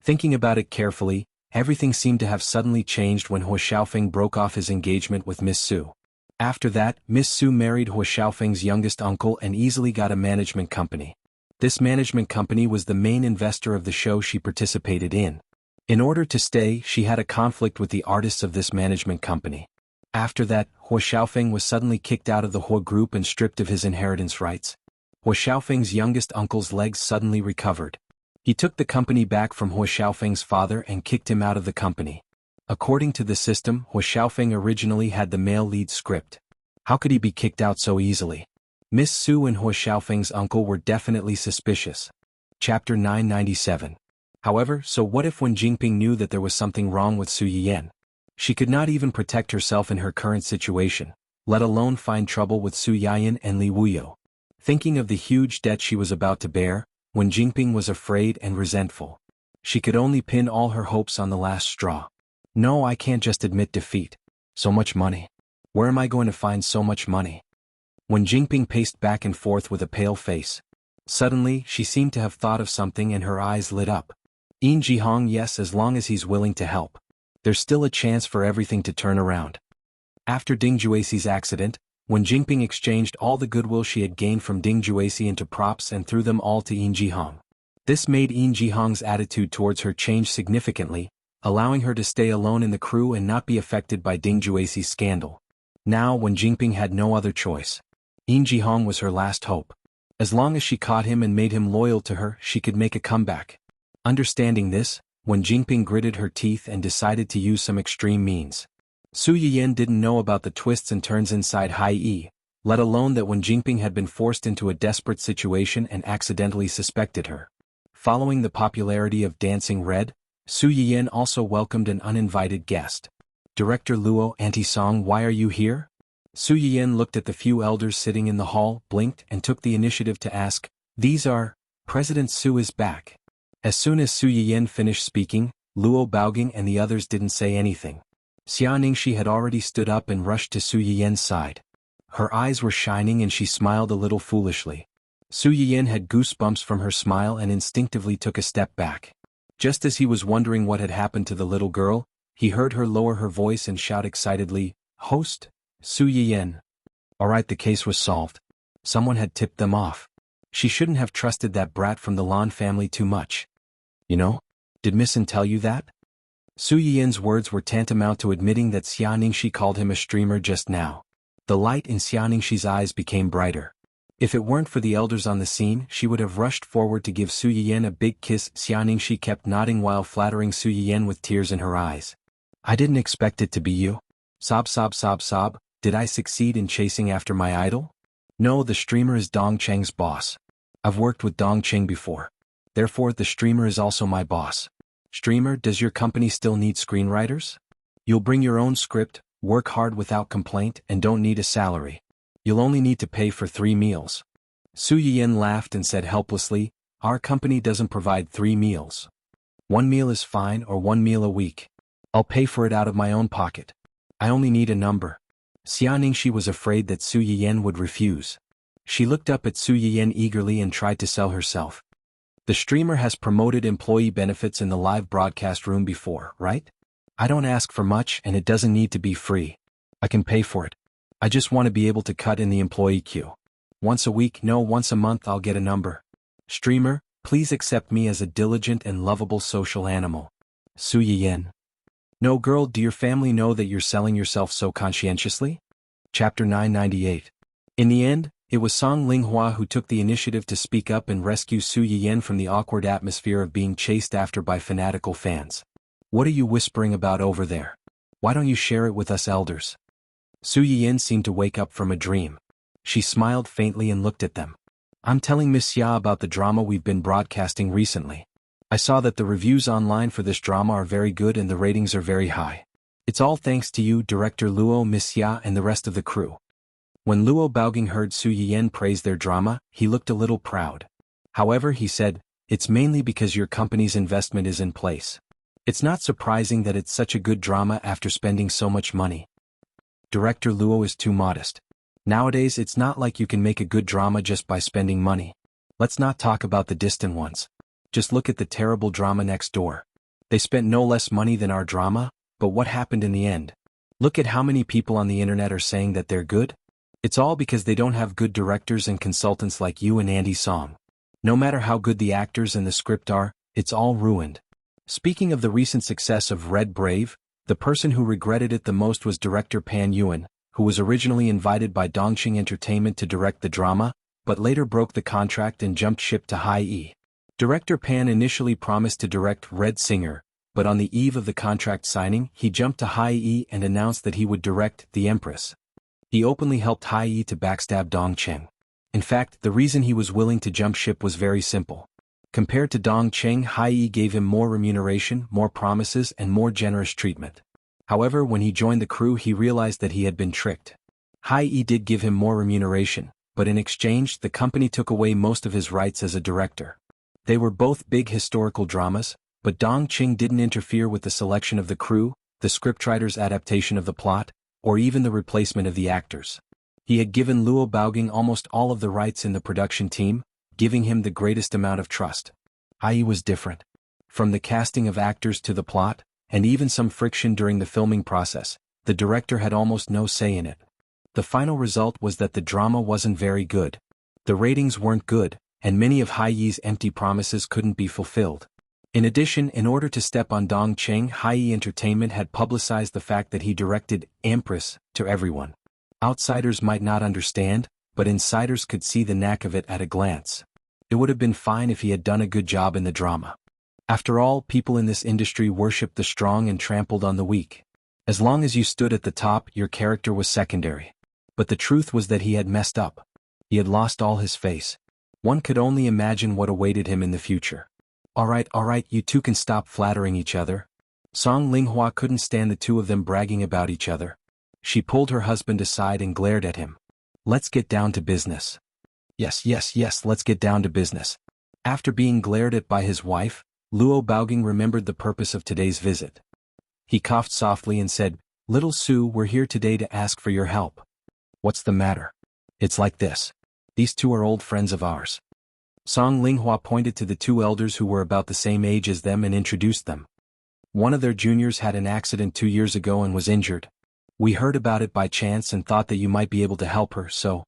Thinking about it carefully, everything seemed to have suddenly changed when Huo Xiaofeng broke off his engagement with Miss Su. After that, Miss Su married Huo Xiaofeng's youngest uncle and easily got a management company. This management company was the main investor of the show she participated in. In order to stay, she had a conflict with the artists of this management company. After that, Huo Xiaofeng was suddenly kicked out of the Huo group and stripped of his inheritance rights. Huo Xiaofeng's youngest uncle's legs suddenly recovered. He took the company back from Huo Xiaofeng's father and kicked him out of the company. According to the system, Huo Xiaofeng originally had the male lead script. How could he be kicked out so easily? Miss Su and Huo Xiaofeng's uncle were definitely suspicious. Chapter 997. However, so what if when Jingping knew that there was something wrong with Su Yiyan? She could not even protect herself in her current situation, let alone find trouble with Su Yiyan and Li Wuyo. Thinking of the huge debt she was about to bear, when Jingping was afraid and resentful. She could only pin all her hopes on the last straw. No, I can't just admit defeat. So much money. Where am I going to find so much money? When Jingping paced back and forth with a pale face. Suddenly, she seemed to have thought of something and her eyes lit up. Yin Jihong, yes, as long as he's willing to help. There's still a chance for everything to turn around. After Ding Juesi's accident, when Jingping exchanged all the goodwill she had gained from Ding Juesi into props and threw them all to Yin Jihong. This made Yin Jihong's attitude towards her change significantly, allowing her to stay alone in the crew and not be affected by Ding Juesi's scandal. Now, when Jingping had no other choice, Yin Jihong was her last hope. As long as she caught him and made him loyal to her, she could make a comeback. Understanding this, when Jingping gritted her teeth and decided to use some extreme means. Su Yiyan didn't know about the twists and turns inside Hai Yi, let alone that when Jingping had been forced into a desperate situation and accidentally suspected her. Following the popularity of Dancing Red, Su Yiyan also welcomed an uninvited guest. Director Luo Anti-Song, why are you here? Su Yiyan looked at the few elders sitting in the hall, blinked, and took the initiative to ask, "These are, President Su is back." As soon as Su Yiyan finished speaking, Luo Baoging and the others didn't say anything. Xianxia had already stood up and rushed to Su Yiyan's side. Her eyes were shining and she smiled a little foolishly. Su Yiyan had goosebumps from her smile and instinctively took a step back. Just as he was wondering what had happened to the little girl, he heard her lower her voice and shout excitedly, "Host, Su Yiyan." Alright, the case was solved. Someone had tipped them off. She shouldn't have trusted that brat from the Lan family too much. You know? Did Missin tell you that? Su Yiyan's words were tantamount to admitting that Xianxia called him a streamer just now. The light in Xianxia's eyes became brighter. If it weren't for the elders on the scene, she would have rushed forward to give Su Yiyan a big kiss. Xianxia kept nodding while flattering Su Yiyan with tears in her eyes. I didn't expect it to be you. Sob sob sob sob, did I succeed in chasing after my idol? No, the streamer is Dong Cheng's boss. I've worked with Dong Cheng before. Therefore, the streamer is also my boss. Streamer, does your company still need screenwriters? You'll bring your own script, work hard without complaint, and don't need a salary. You'll only need to pay for 3 meals. Su Yiyan laughed and said helplessly, our company doesn't provide 3 meals. 1 meal is fine, or 1 meal a week. I'll pay for it out of my own pocket. I only need a number. Xianxia was afraid that Su Yiyan would refuse. She looked up at Su Yiyan eagerly and tried to sell herself. The streamer has promoted employee benefits in the live broadcast room before, right? I don't ask for much and it doesn't need to be free. I can pay for it. I just want to be able to cut in the employee queue. Once a week, no, once a month I'll get a number. Streamer, please accept me as a diligent and lovable social animal. Su Yiyan. No girl, do your family know that you're selling yourself so conscientiously? Chapter 998. In the end, it was Song Linghua who took the initiative to speak up and rescue Su Yiyan from the awkward atmosphere of being chased after by fanatical fans. What are you whispering about over there? Why don't you share it with us elders? Su Yiyin seemed to wake up from a dream. She smiled faintly and looked at them. I'm telling Miss Xia about the drama we've been broadcasting recently. I saw that the reviews online for this drama are very good and the ratings are very high. It's all thanks to you, Director Luo, Miss Xia, and the rest of the crew. When Luo Baoging heard Su Yiyin praise their drama, he looked a little proud. However, he said, it's mainly because your company's investment is in place. It's not surprising that it's such a good drama after spending so much money. Director Luo is too modest. Nowadays it's not like you can make a good drama just by spending money. Let's not talk about the distant ones. Just look at the terrible drama next door. They spent no less money than our drama, but what happened in the end? Look at how many people on the internet are saying that they're good. It's all because they don't have good directors and consultants like you and Andy Song. No matter how good the actors and the script are, it's all ruined. Speaking of the recent success of Red Brave, the person who regretted it the most was director Pan Yuan, who was originally invited by Dongqing Entertainment to direct the drama, but later broke the contract and jumped ship to Hai Yi. Director Pan initially promised to direct Red Singer, but on the eve of the contract signing, he jumped to Hai Yi and announced that he would direct The Empress. He openly helped Hai Yi to backstab Dongqing. In fact, the reason he was willing to jump ship was very simple. Compared to Dongqing, Hai Yi gave him more remuneration, more promises, and more generous treatment. However, when he joined the crew, he realized that he had been tricked. Hai Yi did give him more remuneration, but in exchange, the company took away most of his rights as a director. They were both big historical dramas, but Dongqing didn't interfere with the selection of the crew, the scriptwriter's adaptation of the plot, or even the replacement of the actors. He had given Luo Baoging almost all of the rights in the production team, giving him the greatest amount of trust. Hai Yi was different. From the casting of actors to the plot, and even some friction during the filming process, the director had almost no say in it. The final result was that the drama wasn't very good. The ratings weren't good, and many of Hai Yi's empty promises couldn't be fulfilled. In addition, in order to step on Dongqing, Hai Yi Entertainment had publicized the fact that he directed Empress to everyone. Outsiders might not understand, but insiders could see the knack of it at a glance. It would have been fine if he had done a good job in the drama. After all, people in this industry worshipped the strong and trampled on the weak. As long as you stood at the top, your character was secondary. But the truth was that he had messed up. He had lost all his face. One could only imagine what awaited him in the future. Alright, you two can stop flattering each other. Song Linghua couldn't stand the two of them bragging about each other. She pulled her husband aside and glared at him. Let's get down to business. Yes, let's get down to business. After being glared at by his wife, Luo Baoging remembered the purpose of today's visit. He coughed softly and said, Little Su, we're here today to ask for your help. What's the matter? It's like this. These two are old friends of ours. Song Linghua pointed to the two elders who were about the same age as them and introduced them. One of their juniors had an accident 2 years ago and was injured. We heard about it by chance and thought that you might be able to help her, so...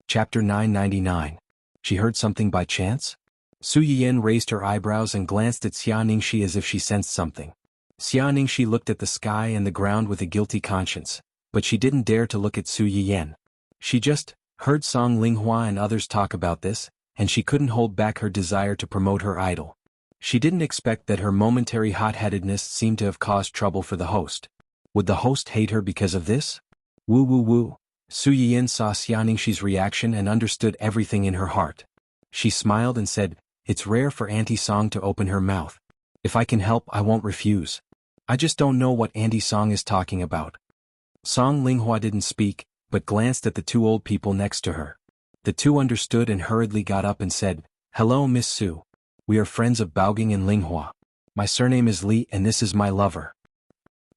Chapter 999. She heard something by chance? Su Yiyin raised her eyebrows and glanced at Xianxia as if she sensed something. Xianxia looked at the sky and the ground with a guilty conscience, but she didn't dare to look at Su Yiyin. She just heard Song Linghua and others talk about this, and she couldn't hold back her desire to promote her idol. She didn't expect that her momentary hot-headedness seemed to have caused trouble for the host. Would the host hate her because of this? Woo. Su Yiyin saw Xianxia's reaction and understood everything in her heart. She smiled and said, It's rare for Auntie Song to open her mouth. If I can help, I won't refuse. I just don't know what Auntie Song is talking about. Song Linghua didn't speak, but glanced at the two old people next to her. The two understood and hurriedly got up and said, Hello, Miss Su. We are friends of Baoging and Linghua. My surname is Li and this is my lover.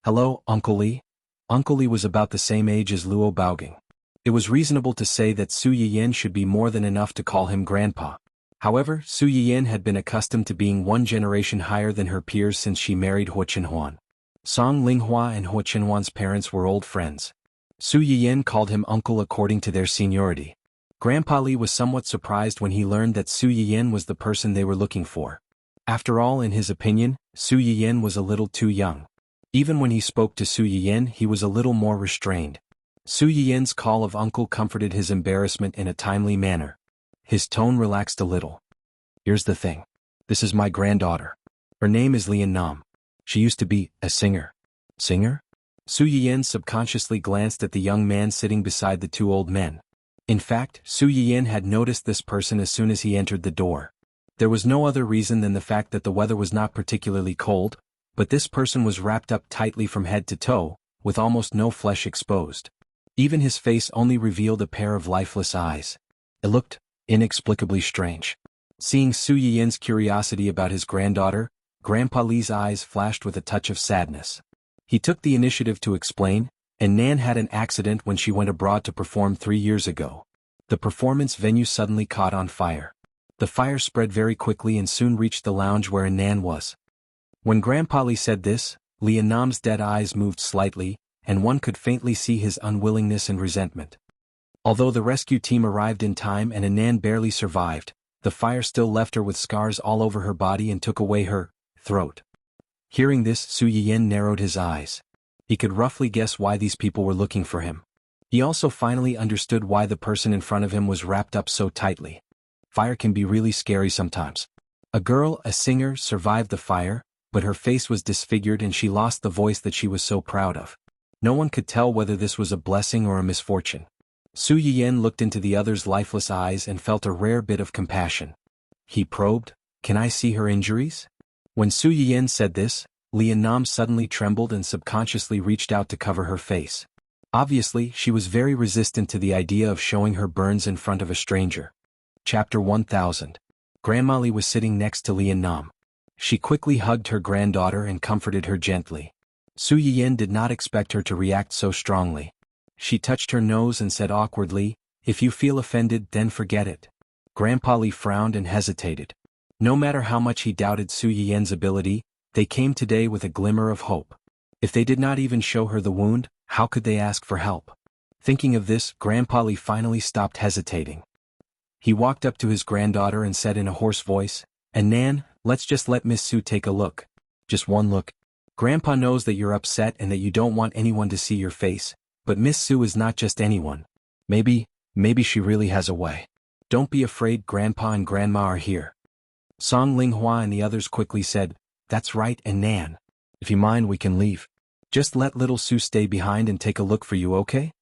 Hello, Uncle Li. Uncle Li was about the same age as Luo Baoging. It was reasonable to say that Su Yiyin should be more than enough to call him grandpa. However, Su Yiyin had been accustomed to being one generation higher than her peers since she married xuanhuan. Song Linghua and xuanhuan's parents were old friends. Su Yiyin called him uncle according to their seniority. Grandpa Li was somewhat surprised when he learned that Su Yiyin was the person they were looking for. After all, in his opinion, Su Yiyin was a little too young. Even when he spoke to Su Yiyin, he was a little more restrained. Su Yiyin's call of uncle comforted his embarrassment in a timely manner. His tone relaxed a little. Here's the thing. This is my granddaughter. Her name is Lian Nam. She used to be a singer. Singer? Su Yiyan subconsciously glanced at the young man sitting beside the two old men. In fact, Su Yiyan had noticed this person as soon as he entered the door. There was no other reason than the fact that the weather was not particularly cold, but this person was wrapped up tightly from head to toe, with almost no flesh exposed. Even his face only revealed a pair of lifeless eyes. It looked inexplicably strange. Seeing Su Yiyan's curiosity about his granddaughter, Grandpa Li's eyes flashed with a touch of sadness. He took the initiative to explain, and Nan had an accident when she went abroad to perform 3 years ago. The performance venue suddenly caught on fire. The fire spread very quickly and soon reached the lounge where Nan was. When Grandpa Li said this, Lianam's dead eyes moved slightly, and one could faintly see his unwillingness and resentment. Although the rescue team arrived in time and Nan barely survived, the fire still left her with scars all over her body and took away her throat. Hearing this, Su Yiyan narrowed his eyes. He could roughly guess why these people were looking for him. He also finally understood why the person in front of him was wrapped up so tightly. Fire can be really scary sometimes. A girl, a singer, survived the fire, but her face was disfigured and she lost the voice that she was so proud of. No one could tell whether this was a blessing or a misfortune. Su Yiyan looked into the other's lifeless eyes and felt a rare bit of compassion. He probed, "Can I see her injuries?" When Su Yiyan said this, Lianam suddenly trembled and subconsciously reached out to cover her face. Obviously, she was very resistant to the idea of showing her burns in front of a stranger. Chapter 1000. Grandma Li was sitting next to Lianam. She quickly hugged her granddaughter and comforted her gently. Su Yiyan did not expect her to react so strongly. She touched her nose and said awkwardly, "If you feel offended, then forget it." Grandpa Li frowned and hesitated. No matter how much he doubted Su Yiyan's ability, they came today with a glimmer of hope. If they did not even show her the wound, how could they ask for help? Thinking of this, Grandpa Li finally stopped hesitating. He walked up to his granddaughter and said in a hoarse voice, "And Nan, let's just let Miss Su take a look. Just one look. Grandpa knows that you're upset and that you don't want anyone to see your face, but Miss Su is not just anyone. Maybe she really has a way. Don't be afraid, Grandpa and Grandma are here." Song Linghua and the others quickly said, "That's right, and Nan. If you mind, we can leave. Just let little Su stay behind and take a look for you, okay?"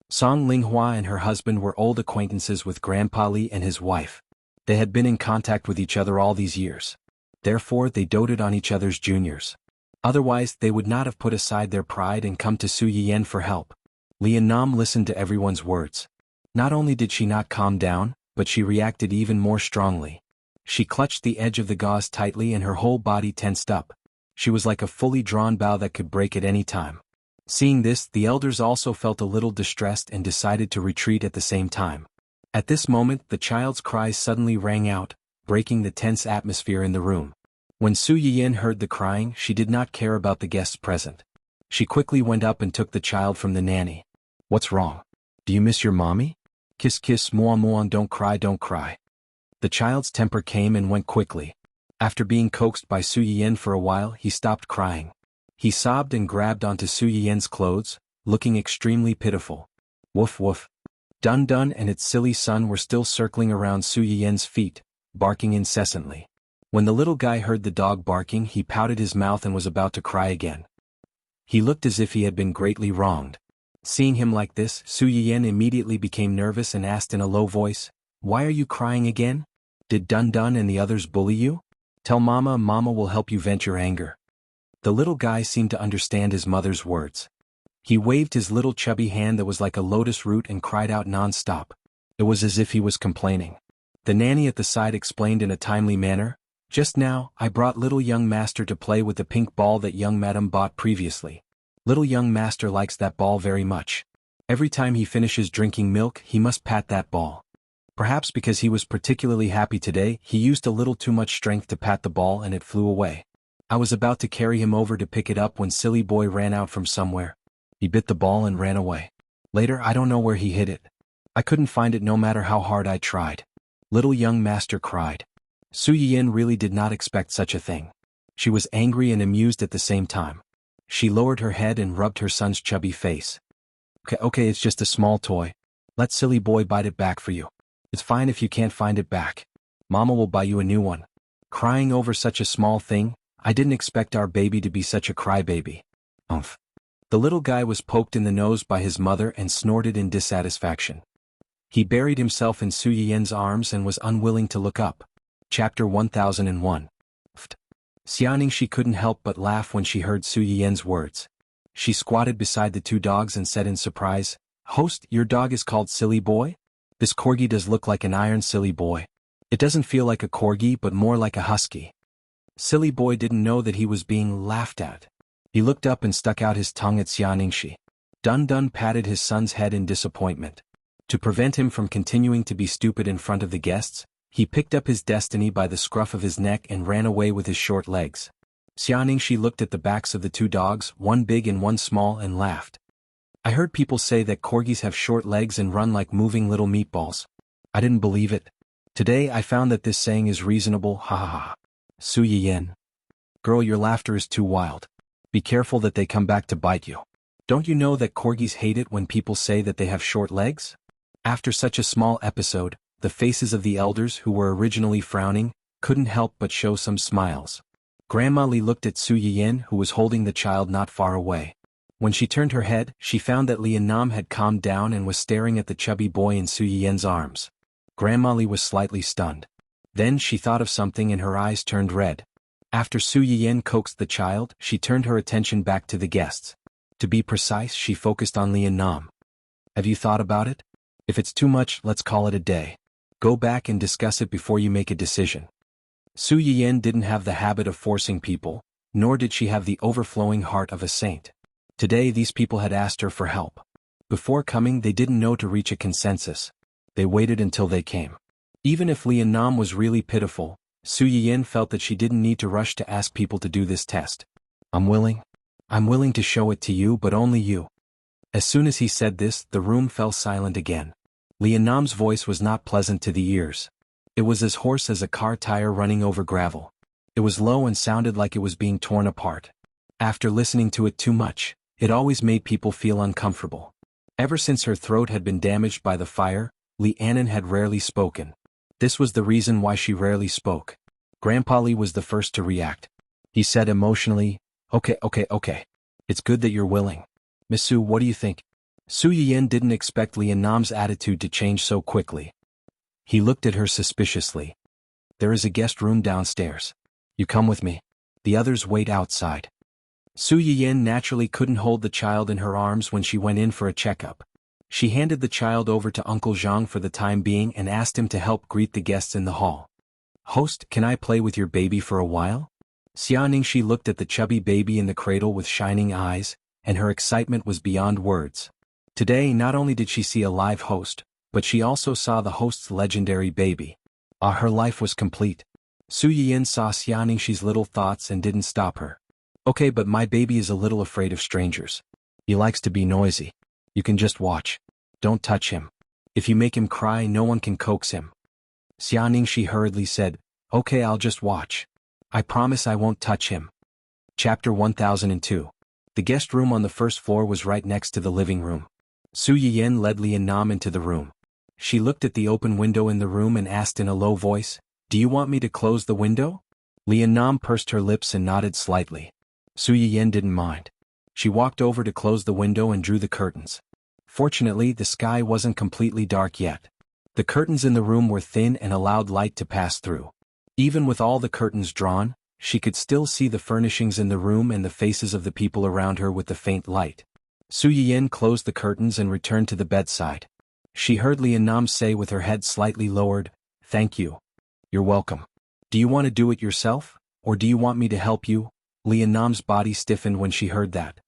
Song Linghua and her husband were old acquaintances with Grandpa Li and his wife. They had been in contact with each other all these years. Therefore, they doted on each other's juniors. Otherwise, they would not have put aside their pride and come to Su Yiyan for help. Lianam listened to everyone's words. Not only did she not calm down, but she reacted even more strongly. She clutched the edge of the gauze tightly and her whole body tensed up. She was like a fully drawn bow that could break at any time. Seeing this, the elders also felt a little distressed and decided to retreat at the same time. At this moment, the child's cries suddenly rang out, breaking the tense atmosphere in the room. When Su Yiyan heard the crying, she did not care about the guests present. She quickly went up and took the child from the nanny. "What's wrong? Do you miss your mommy? Kiss kiss muan muan, don't cry, don't cry." The child's temper came and went quickly. After being coaxed by Su Yiyan for a while, he stopped crying. He sobbed and grabbed onto Su Yiyan's clothes, looking extremely pitiful. Woof woof. Dun Dun and its silly son were still circling around Su Yiyan's feet, barking incessantly. When the little guy heard the dog barking, he pouted his mouth and was about to cry again. He looked as if he had been greatly wronged. Seeing him like this, Su Yiyan immediately became nervous and asked in a low voice, "Why are you crying again? Did Dun Dun and the others bully you? Tell Mama, Mama will help you vent your anger." The little guy seemed to understand his mother's words. He waved his little chubby hand that was like a lotus root and cried out non-stop. It was as if he was complaining. The nanny at the side explained in a timely manner, "Just now, I brought little young master to play with the pink ball that young madam bought previously. Little young master likes that ball very much. Every time he finishes drinking milk, he must pat that ball. Perhaps because he was particularly happy today, he used a little too much strength to pat the ball and it flew away. I was about to carry him over to pick it up when silly boy ran out from somewhere. He bit the ball and ran away. Later, I don't know where he hid it. I couldn't find it no matter how hard I tried." Little young master cried. Su Yiyan really did not expect such a thing. She was angry and amused at the same time. She lowered her head and rubbed her son's chubby face. Okay, it's just a small toy. Let silly boy bite it back for you. It's fine if you can't find it back. Mama will buy you a new one." Crying over such a small thing, I didn't expect our baby to be such a crybaby. Umph. The little guy was poked in the nose by his mother and snorted in dissatisfaction. He buried himself in Su Yiyen's arms and was unwilling to look up. Chapter 1001. Xianxia couldn't help but laugh when she heard Su Yiyen's words. She squatted beside the two dogs and said in surprise, "Host, your dog is called Silly Boy? This corgi does look like an iron silly boy. It doesn't feel like a corgi but more like a husky." Silly Boy didn't know that he was being laughed at. He looked up and stuck out his tongue at Xianxia. Dun Dun patted his son's head in disappointment. To prevent him from continuing to be stupid in front of the guests, he picked up his destiny by the scruff of his neck and ran away with his short legs. Xianxia looked at the backs of the two dogs, one big and one small, and laughed. "I heard people say that corgis have short legs and run like moving little meatballs. I didn't believe it. Today I found that this saying is reasonable, ha ha ha." Su Yiyen. "Girl, your laughter is too wild. Be careful that they come back to bite you. Don't you know that corgis hate it when people say that they have short legs?" After such a small episode, the faces of the elders who were originally frowning couldn't help but show some smiles. Grandma Li looked at Su Yiyen, who was holding the child not far away. When she turned her head, she found that Li Nam had calmed down and was staring at the chubby boy in Su Yiyen's arms. Grandma Li was slightly stunned. Then she thought of something and her eyes turned red. After Su Yiyen coaxed the child, she turned her attention back to the guests. To be precise, she focused on Li Nam. "Have you thought about it? If it's too much, let's call it a day. Go back and discuss it before you make a decision." Su Yiyen didn't have the habit of forcing people, nor did she have the overflowing heart of a saint. Today these people had asked her for help. Before coming they didn't know to reach a consensus. They waited until they came. Even if Li Nam was really pitiful, Su Yiyen felt that she didn't need to rush to ask people to do this test. I'm willing to show it to you, but only you." As soon as he said this, the room fell silent again. Li Nam's voice was not pleasant to the ears. It was as hoarse as a car tire running over gravel. It was low and sounded like it was being torn apart. After listening to it too much, it always made people feel uncomfortable. Ever since her throat had been damaged by the fire, Li Anan had rarely spoken. This was the reason why she rarely spoke. Grandpa Li was the first to react. He said emotionally, Okay. It's good that you're willing. Miss Su, what do you think?" Su Yiyen didn't expect Li Nam's attitude to change so quickly. He looked at her suspiciously. "There is a guest room downstairs. You come with me. The others wait outside." Su Yiyen naturally couldn't hold the child in her arms when she went in for a checkup. She handed the child over to Uncle Zhang for the time being and asked him to help greet the guests in the hall. "Host, can I play with your baby for a while?" Xianxia looked at the chubby baby in the cradle with shining eyes, and her excitement was beyond words. Today not only did she see a live host, but she also saw the host's legendary baby. Her life was complete. Su Yiyen saw Xianxia's little thoughts and didn't stop her. "Okay, but my baby is a little afraid of strangers. He likes to be noisy. You can just watch. Don't touch him. If you make him cry, no one can coax him." Xianxia hurriedly said, "Okay, I'll just watch. I promise I won't touch him." Chapter 1002. The guest room on the first floor was right next to the living room. Su Yiyen led Li Nam into the room. She looked at the open window in the room and asked in a low voice, "Do you want me to close the window?" Li Nam pursed her lips and nodded slightly. Su Yiyen didn't mind. She walked over to close the window and drew the curtains. Fortunately, the sky wasn't completely dark yet. The curtains in the room were thin and allowed light to pass through. Even with all the curtains drawn, she could still see the furnishings in the room and the faces of the people around her with the faint light. Su Yiyen closed the curtains and returned to the bedside. She heard Li Nam say with her head slightly lowered, "Thank you. You're welcome. Do you want to do it yourself, or do you want me to help you?" Li Nam's body stiffened when she heard that.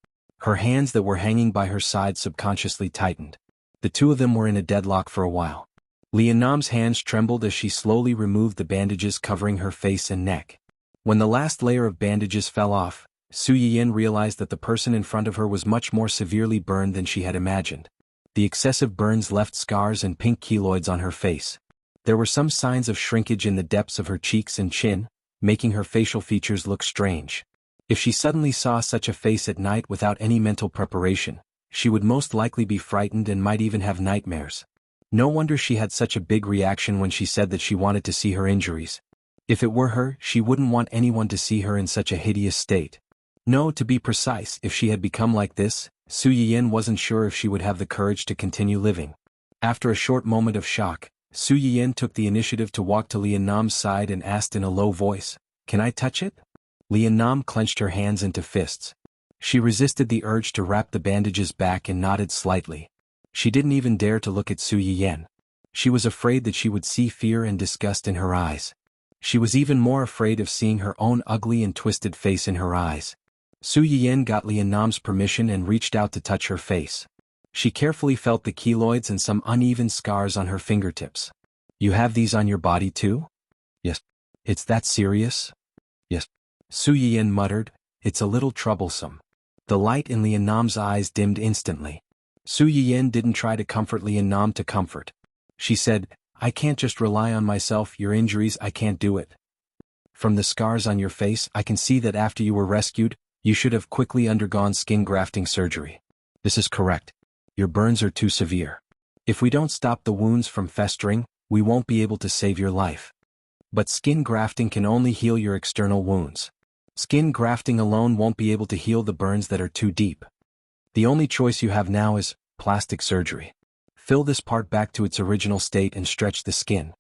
Her hands that were hanging by her side subconsciously tightened. The two of them were in a deadlock for a while. Li Nam's hands trembled as she slowly removed the bandages covering her face and neck. When the last layer of bandages fell off, Su Yiyen realized that the person in front of her was much more severely burned than she had imagined. The excessive burns left scars and pink keloids on her face. There were some signs of shrinkage in the depths of her cheeks and chin, making her facial features look strange. If she suddenly saw such a face at night without any mental preparation, she would most likely be frightened and might even have nightmares. No wonder she had such a big reaction when she said that she wanted to see her injuries. If it were her, she wouldn't want anyone to see her in such a hideous state. No, to be precise, if she had become like this, Su Yiyan wasn't sure if she would have the courage to continue living. After a short moment of shock, Su Yiyan took the initiative to walk to Lian Nam's side and asked in a low voice, "Can I touch it?" Lian Nam clenched her hands into fists. She resisted the urge to wrap the bandages back and nodded slightly. She didn't even dare to look at Su Yiyan. She was afraid that she would see fear and disgust in her eyes. She was even more afraid of seeing her own ugly and twisted face in her eyes. Su Yiyan got Lian Nam's permission and reached out to touch her face. She carefully felt the keloids and some uneven scars on her fingertips. "You have these on your body too?" "Yes." "It's that serious?" "Yes." Su Yiyan muttered, "It's a little troublesome." The light in Lian Nam's eyes dimmed instantly. Su Yiyan didn't try to comfort Lian Nam to comfort. She said, "I can't just rely on myself, your injuries, I can't do it. From the scars on your face, I can see that after you were rescued, you should have quickly undergone skin grafting surgery." "This is correct. Your burns are too severe. If we don't stop the wounds from festering, we won't be able to save your life. But skin grafting can only heal your external wounds. Skin grafting alone won't be able to heal the burns that are too deep. The only choice you have now is plastic surgery. Fill this part back to its original state and stretch the skin."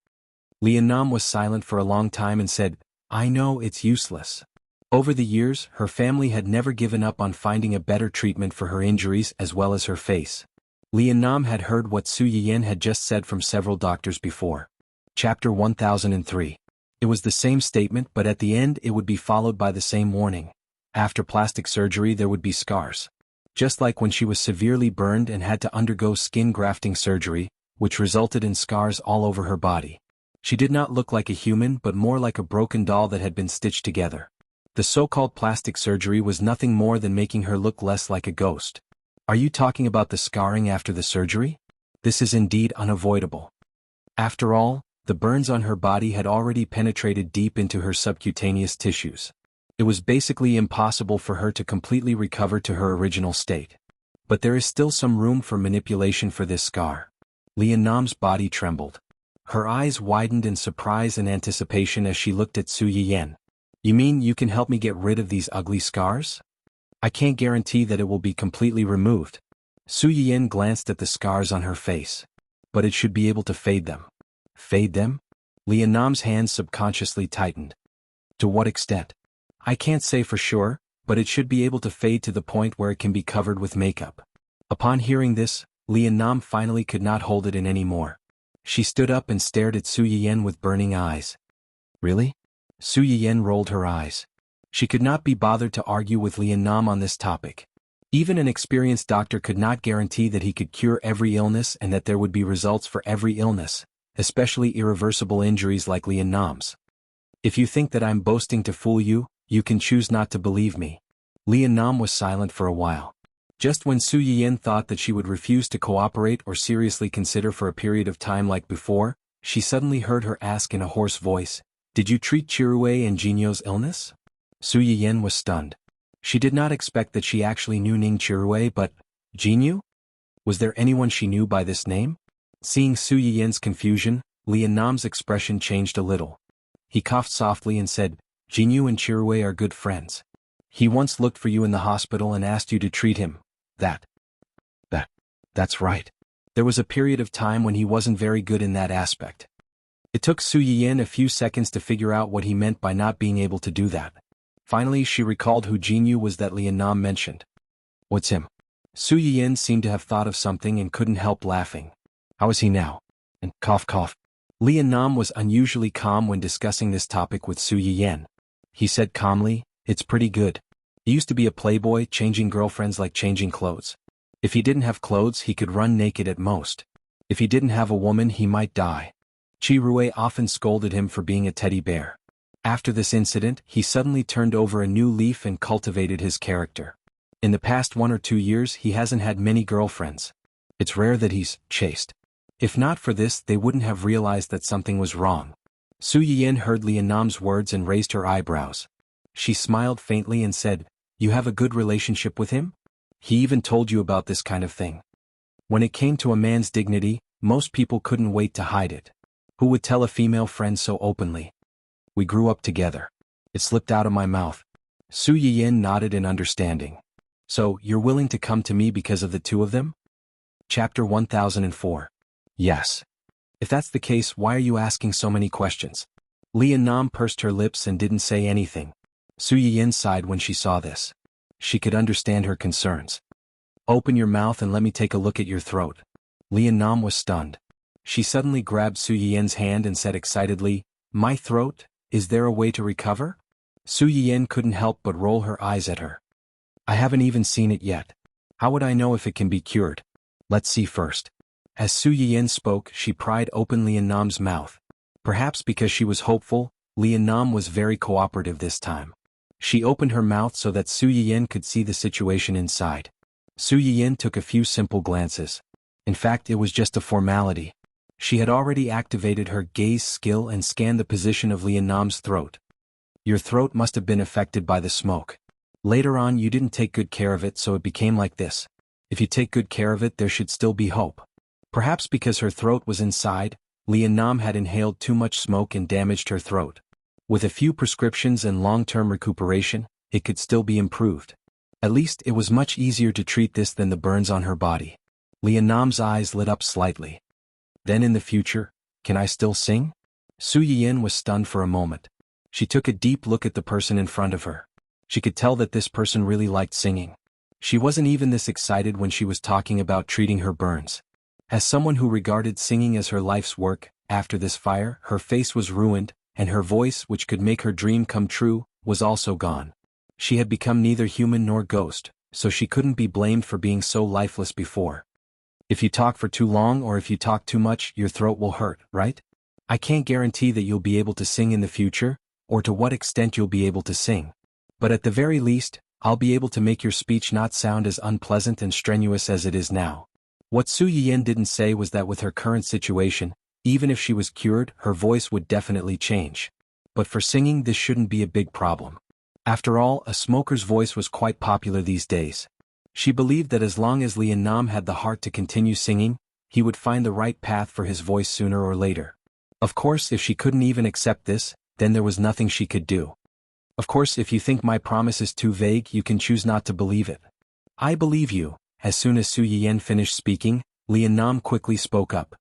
Lian Nam was silent for a long time and said, "I know it's useless." Over the years, her family had never given up on finding a better treatment for her injuries as well as her face. Lian Nam had heard what Su Yiyan had just said from several doctors before. Chapter 1003. It was the same statement, but at the end it would be followed by the same warning. After plastic surgery there would be scars. Just like when she was severely burned and had to undergo skin grafting surgery, which resulted in scars all over her body. She did not look like a human but more like a broken doll that had been stitched together. The so-called plastic surgery was nothing more than making her look less like a ghost. "Are you talking about the scarring after the surgery? This is indeed unavoidable." After all, the burns on her body had already penetrated deep into her subcutaneous tissues. It was basically impossible for her to completely recover to her original state. But there is still some room for manipulation for this scar. Lian Nam's body trembled. Her eyes widened in surprise and anticipation as she looked at Su Yiyan. "You mean you can help me get rid of these ugly scars?" "I can't guarantee that it will be completely removed." Su Yiyan glanced at the scars on her face. "But it should be able to fade them." "Fade them?" Lian Nam's hands subconsciously tightened. "To what extent?" "I can't say for sure, but it should be able to fade to the point where it can be covered with makeup." Upon hearing this, Lian Nam finally could not hold it in anymore. She stood up and stared at Su Yiyan with burning eyes. "Really?" Su Yiyan rolled her eyes. She could not be bothered to argue with Lian Nam on this topic. Even an experienced doctor could not guarantee that he could cure every illness and that there would be results for every illness, especially irreversible injuries like Lian Nam's. "If you think that I'm boasting to fool you, you can choose not to believe me." Lian Nam was silent for a while. Just when Su Yiyan thought that she would refuse to cooperate or seriously consider for a period of time like before, she suddenly heard her ask in a hoarse voice, "Did you treat Chirue and Jinyo's illness?" Su Yiyan was stunned. She did not expect that she actually knew Ning Chirue, but Jinyu? Was there anyone she knew by this name? Seeing Su Yiyan's confusion, Lian Nam's expression changed a little. He coughed softly and said, "Jinyu and Chirue are good friends. He once looked for you in the hospital and asked you to treat him. That's right. There was a period of time when he wasn't very good in that aspect." It took Su Yiyan a few seconds to figure out what he meant by not being able to do that. Finally she recalled who Jinyu was that Lian Nam mentioned. "What's him?" Su Yiyan seemed to have thought of something and couldn't help laughing. "How is he now?" And cough cough. Lian Nam was unusually calm when discussing this topic with Su Yiyan. He said calmly, "It's pretty good. He used to be a playboy, changing girlfriends like changing clothes. If he didn't have clothes he could run naked at most. If he didn't have a woman he might die. Chirue often scolded him for being a teddy bear. After this incident he suddenly turned over a new leaf and cultivated his character. In the past 1 or 2 years he hasn't had many girlfriends. It's rare that he's chaste. If not for this they wouldn't have realized that something was wrong." Su Yiyan heard Lian Nam's words and raised her eyebrows. She smiled faintly and said, "You have a good relationship with him? He even told you about this kind of thing." When it came to a man's dignity, most people couldn't wait to hide it. Who would tell a female friend so openly? "We grew up together." It slipped out of my mouth. Su Yiyin nodded in understanding. So, you're willing to come to me because of the two of them? Chapter 1004. Yes. If that's the case, why are you asking so many questions? Lian Nam pursed her lips and didn't say anything. Su Yiyin sighed when she saw this. She could understand her concerns. Open your mouth and let me take a look at your throat. Lian Nam was stunned. She suddenly grabbed Su Yiyin's hand and said excitedly, My throat? Is there a way to recover? Su Yiyin couldn't help but roll her eyes at her. I haven't even seen it yet. How would I know if it can be cured? Let's see first. As Su Yiyin spoke, she pried open Lian Nam's mouth. Perhaps because she was hopeful, Lian Nam was very cooperative this time. She opened her mouth so that Su Yiyin could see the situation inside. Su Yiyin took a few simple glances. In fact, it was just a formality. She had already activated her gaze skill and scanned the position of Lian Nam's throat. Your throat must have been affected by the smoke. Later on you didn't take good care of it, so it became like this. If you take good care of it, there should still be hope. Perhaps because her throat was inside, Lian Nam had inhaled too much smoke and damaged her throat. With a few prescriptions and long-term recuperation, it could still be improved. At least it was much easier to treat this than the burns on her body. Lian Nam's eyes lit up slightly. Then in the future, can I still sing? Su Yiyin was stunned for a moment. She took a deep look at the person in front of her. She could tell that this person really liked singing. She wasn't even this excited when she was talking about treating her burns. As someone who regarded singing as her life's work, after this fire, her face was ruined, and her voice, which could make her dream come true, was also gone. She had become neither human nor ghost, so she couldn't be blamed for being so lifeless before. If you talk for too long or if you talk too much, your throat will hurt, right? I can't guarantee that you'll be able to sing in the future, or to what extent you'll be able to sing. But at the very least, I'll be able to make your speech not sound as unpleasant and strenuous as it is now. What Su Yiyin didn't say was that with her current situation, even if she was cured, her voice would definitely change. But for singing, this shouldn't be a big problem. After all, a smoker's voice was quite popular these days. She believed that as long as Lian Nam had the heart to continue singing, he would find the right path for his voice sooner or later. Of course, if she couldn't even accept this, then there was nothing she could do. Of course, if you think my promise is too vague, you can choose not to believe it. I believe you. As soon as Su Yiyin finished speaking, Lian Nam quickly spoke up.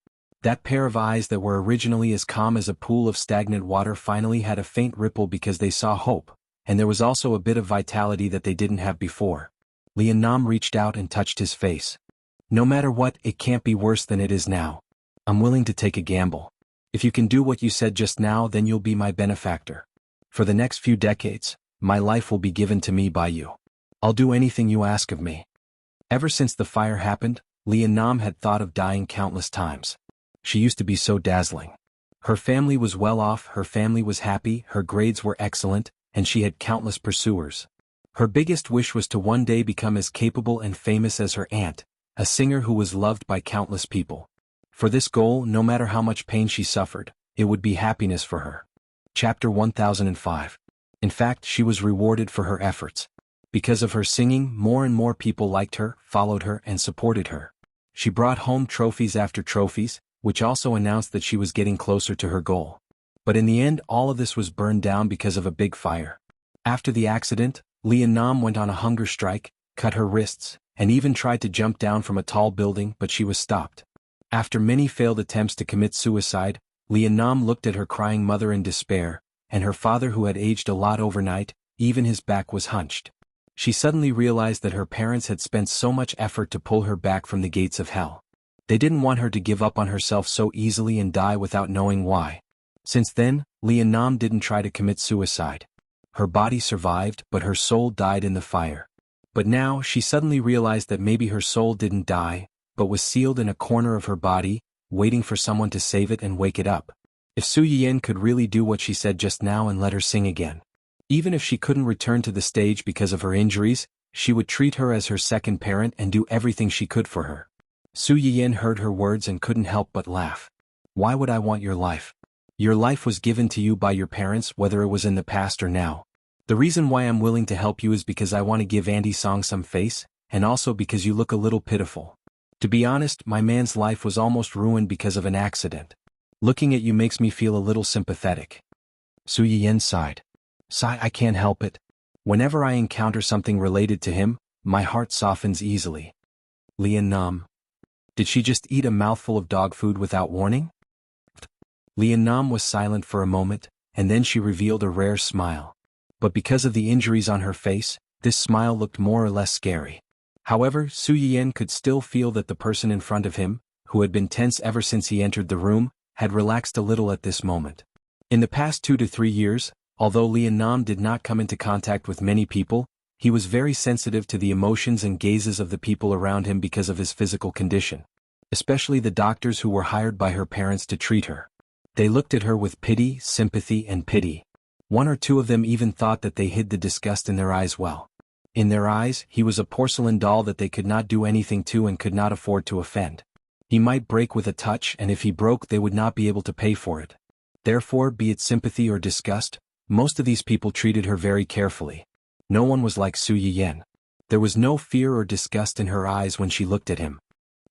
That pair of eyes that were originally as calm as a pool of stagnant water finally had a faint ripple because they saw hope, and there was also a bit of vitality that they didn't have before. Lian Nam reached out and touched his face. No matter what, it can't be worse than it is now. I'm willing to take a gamble. If you can do what you said just now, then you'll be my benefactor. For the next few decades, my life will be given to me by you. I'll do anything you ask of me. Ever since the fire happened, Lian Nam had thought of dying countless times. She used to be so dazzling. Her family was well off, her family was happy, her grades were excellent, and she had countless pursuers. Her biggest wish was to one day become as capable and famous as her aunt, a singer who was loved by countless people. For this goal, no matter how much pain she suffered, it would be happiness for her. Chapter 1005. In fact, she was rewarded for her efforts. Because of her singing, more and more people liked her, followed her, and supported her. She brought home trophies after trophies, which also announced that she was getting closer to her goal. But in the end, all of this was burned down because of a big fire. After the accident, Lian Nam went on a hunger strike, cut her wrists, and even tried to jump down from a tall building, but she was stopped. After many failed attempts to commit suicide, Lian Nam looked at her crying mother in despair, and her father who had aged a lot overnight, even his back was hunched. She suddenly realized that her parents had spent so much effort to pull her back from the gates of hell. They didn't want her to give up on herself so easily and die without knowing why. Since then, Lian Nam didn't try to commit suicide. Her body survived, but her soul died in the fire. But now, she suddenly realized that maybe her soul didn't die, but was sealed in a corner of her body, waiting for someone to save it and wake it up. If Su Yiyin could really do what she said just now and let her sing again. Even if she couldn't return to the stage because of her injuries, she would treat her as her second parent and do everything she could for her. Su Yiyin heard her words and couldn't help but laugh. Why would I want your life? Your life was given to you by your parents, whether it was in the past or now. The reason why I'm willing to help you is because I want to give Auntie Song some face, and also because you look a little pitiful. To be honest, my man's life was almost ruined because of an accident. Looking at you makes me feel a little sympathetic. Su Yiyin sighed. Sigh, I can't help it. Whenever I encounter something related to him, my heart softens easily. Lian Nam. Did she just eat a mouthful of dog food without warning? Lian Nam was silent for a moment, and then she revealed a rare smile. But because of the injuries on her face, this smile looked more or less scary. However, Su Yiyan could still feel that the person in front of him, who had been tense ever since he entered the room, had relaxed a little at this moment. In the past 2 to 3 years, although Lian Nam did not come into contact with many people, he was very sensitive to the emotions and gazes of the people around him because of his physical condition. Especially the doctors who were hired by her parents to treat her. They looked at her with pity, sympathy and pity. 1 or 2 of them even thought that they hid the disgust in their eyes well. In their eyes, he was a porcelain doll that they could not do anything to and could not afford to offend. He might break with a touch, and if he broke they would not be able to pay for it. Therefore, be it sympathy or disgust, most of these people treated her very carefully. No one was like Su Yiyan. There was no fear or disgust in her eyes when she looked at him.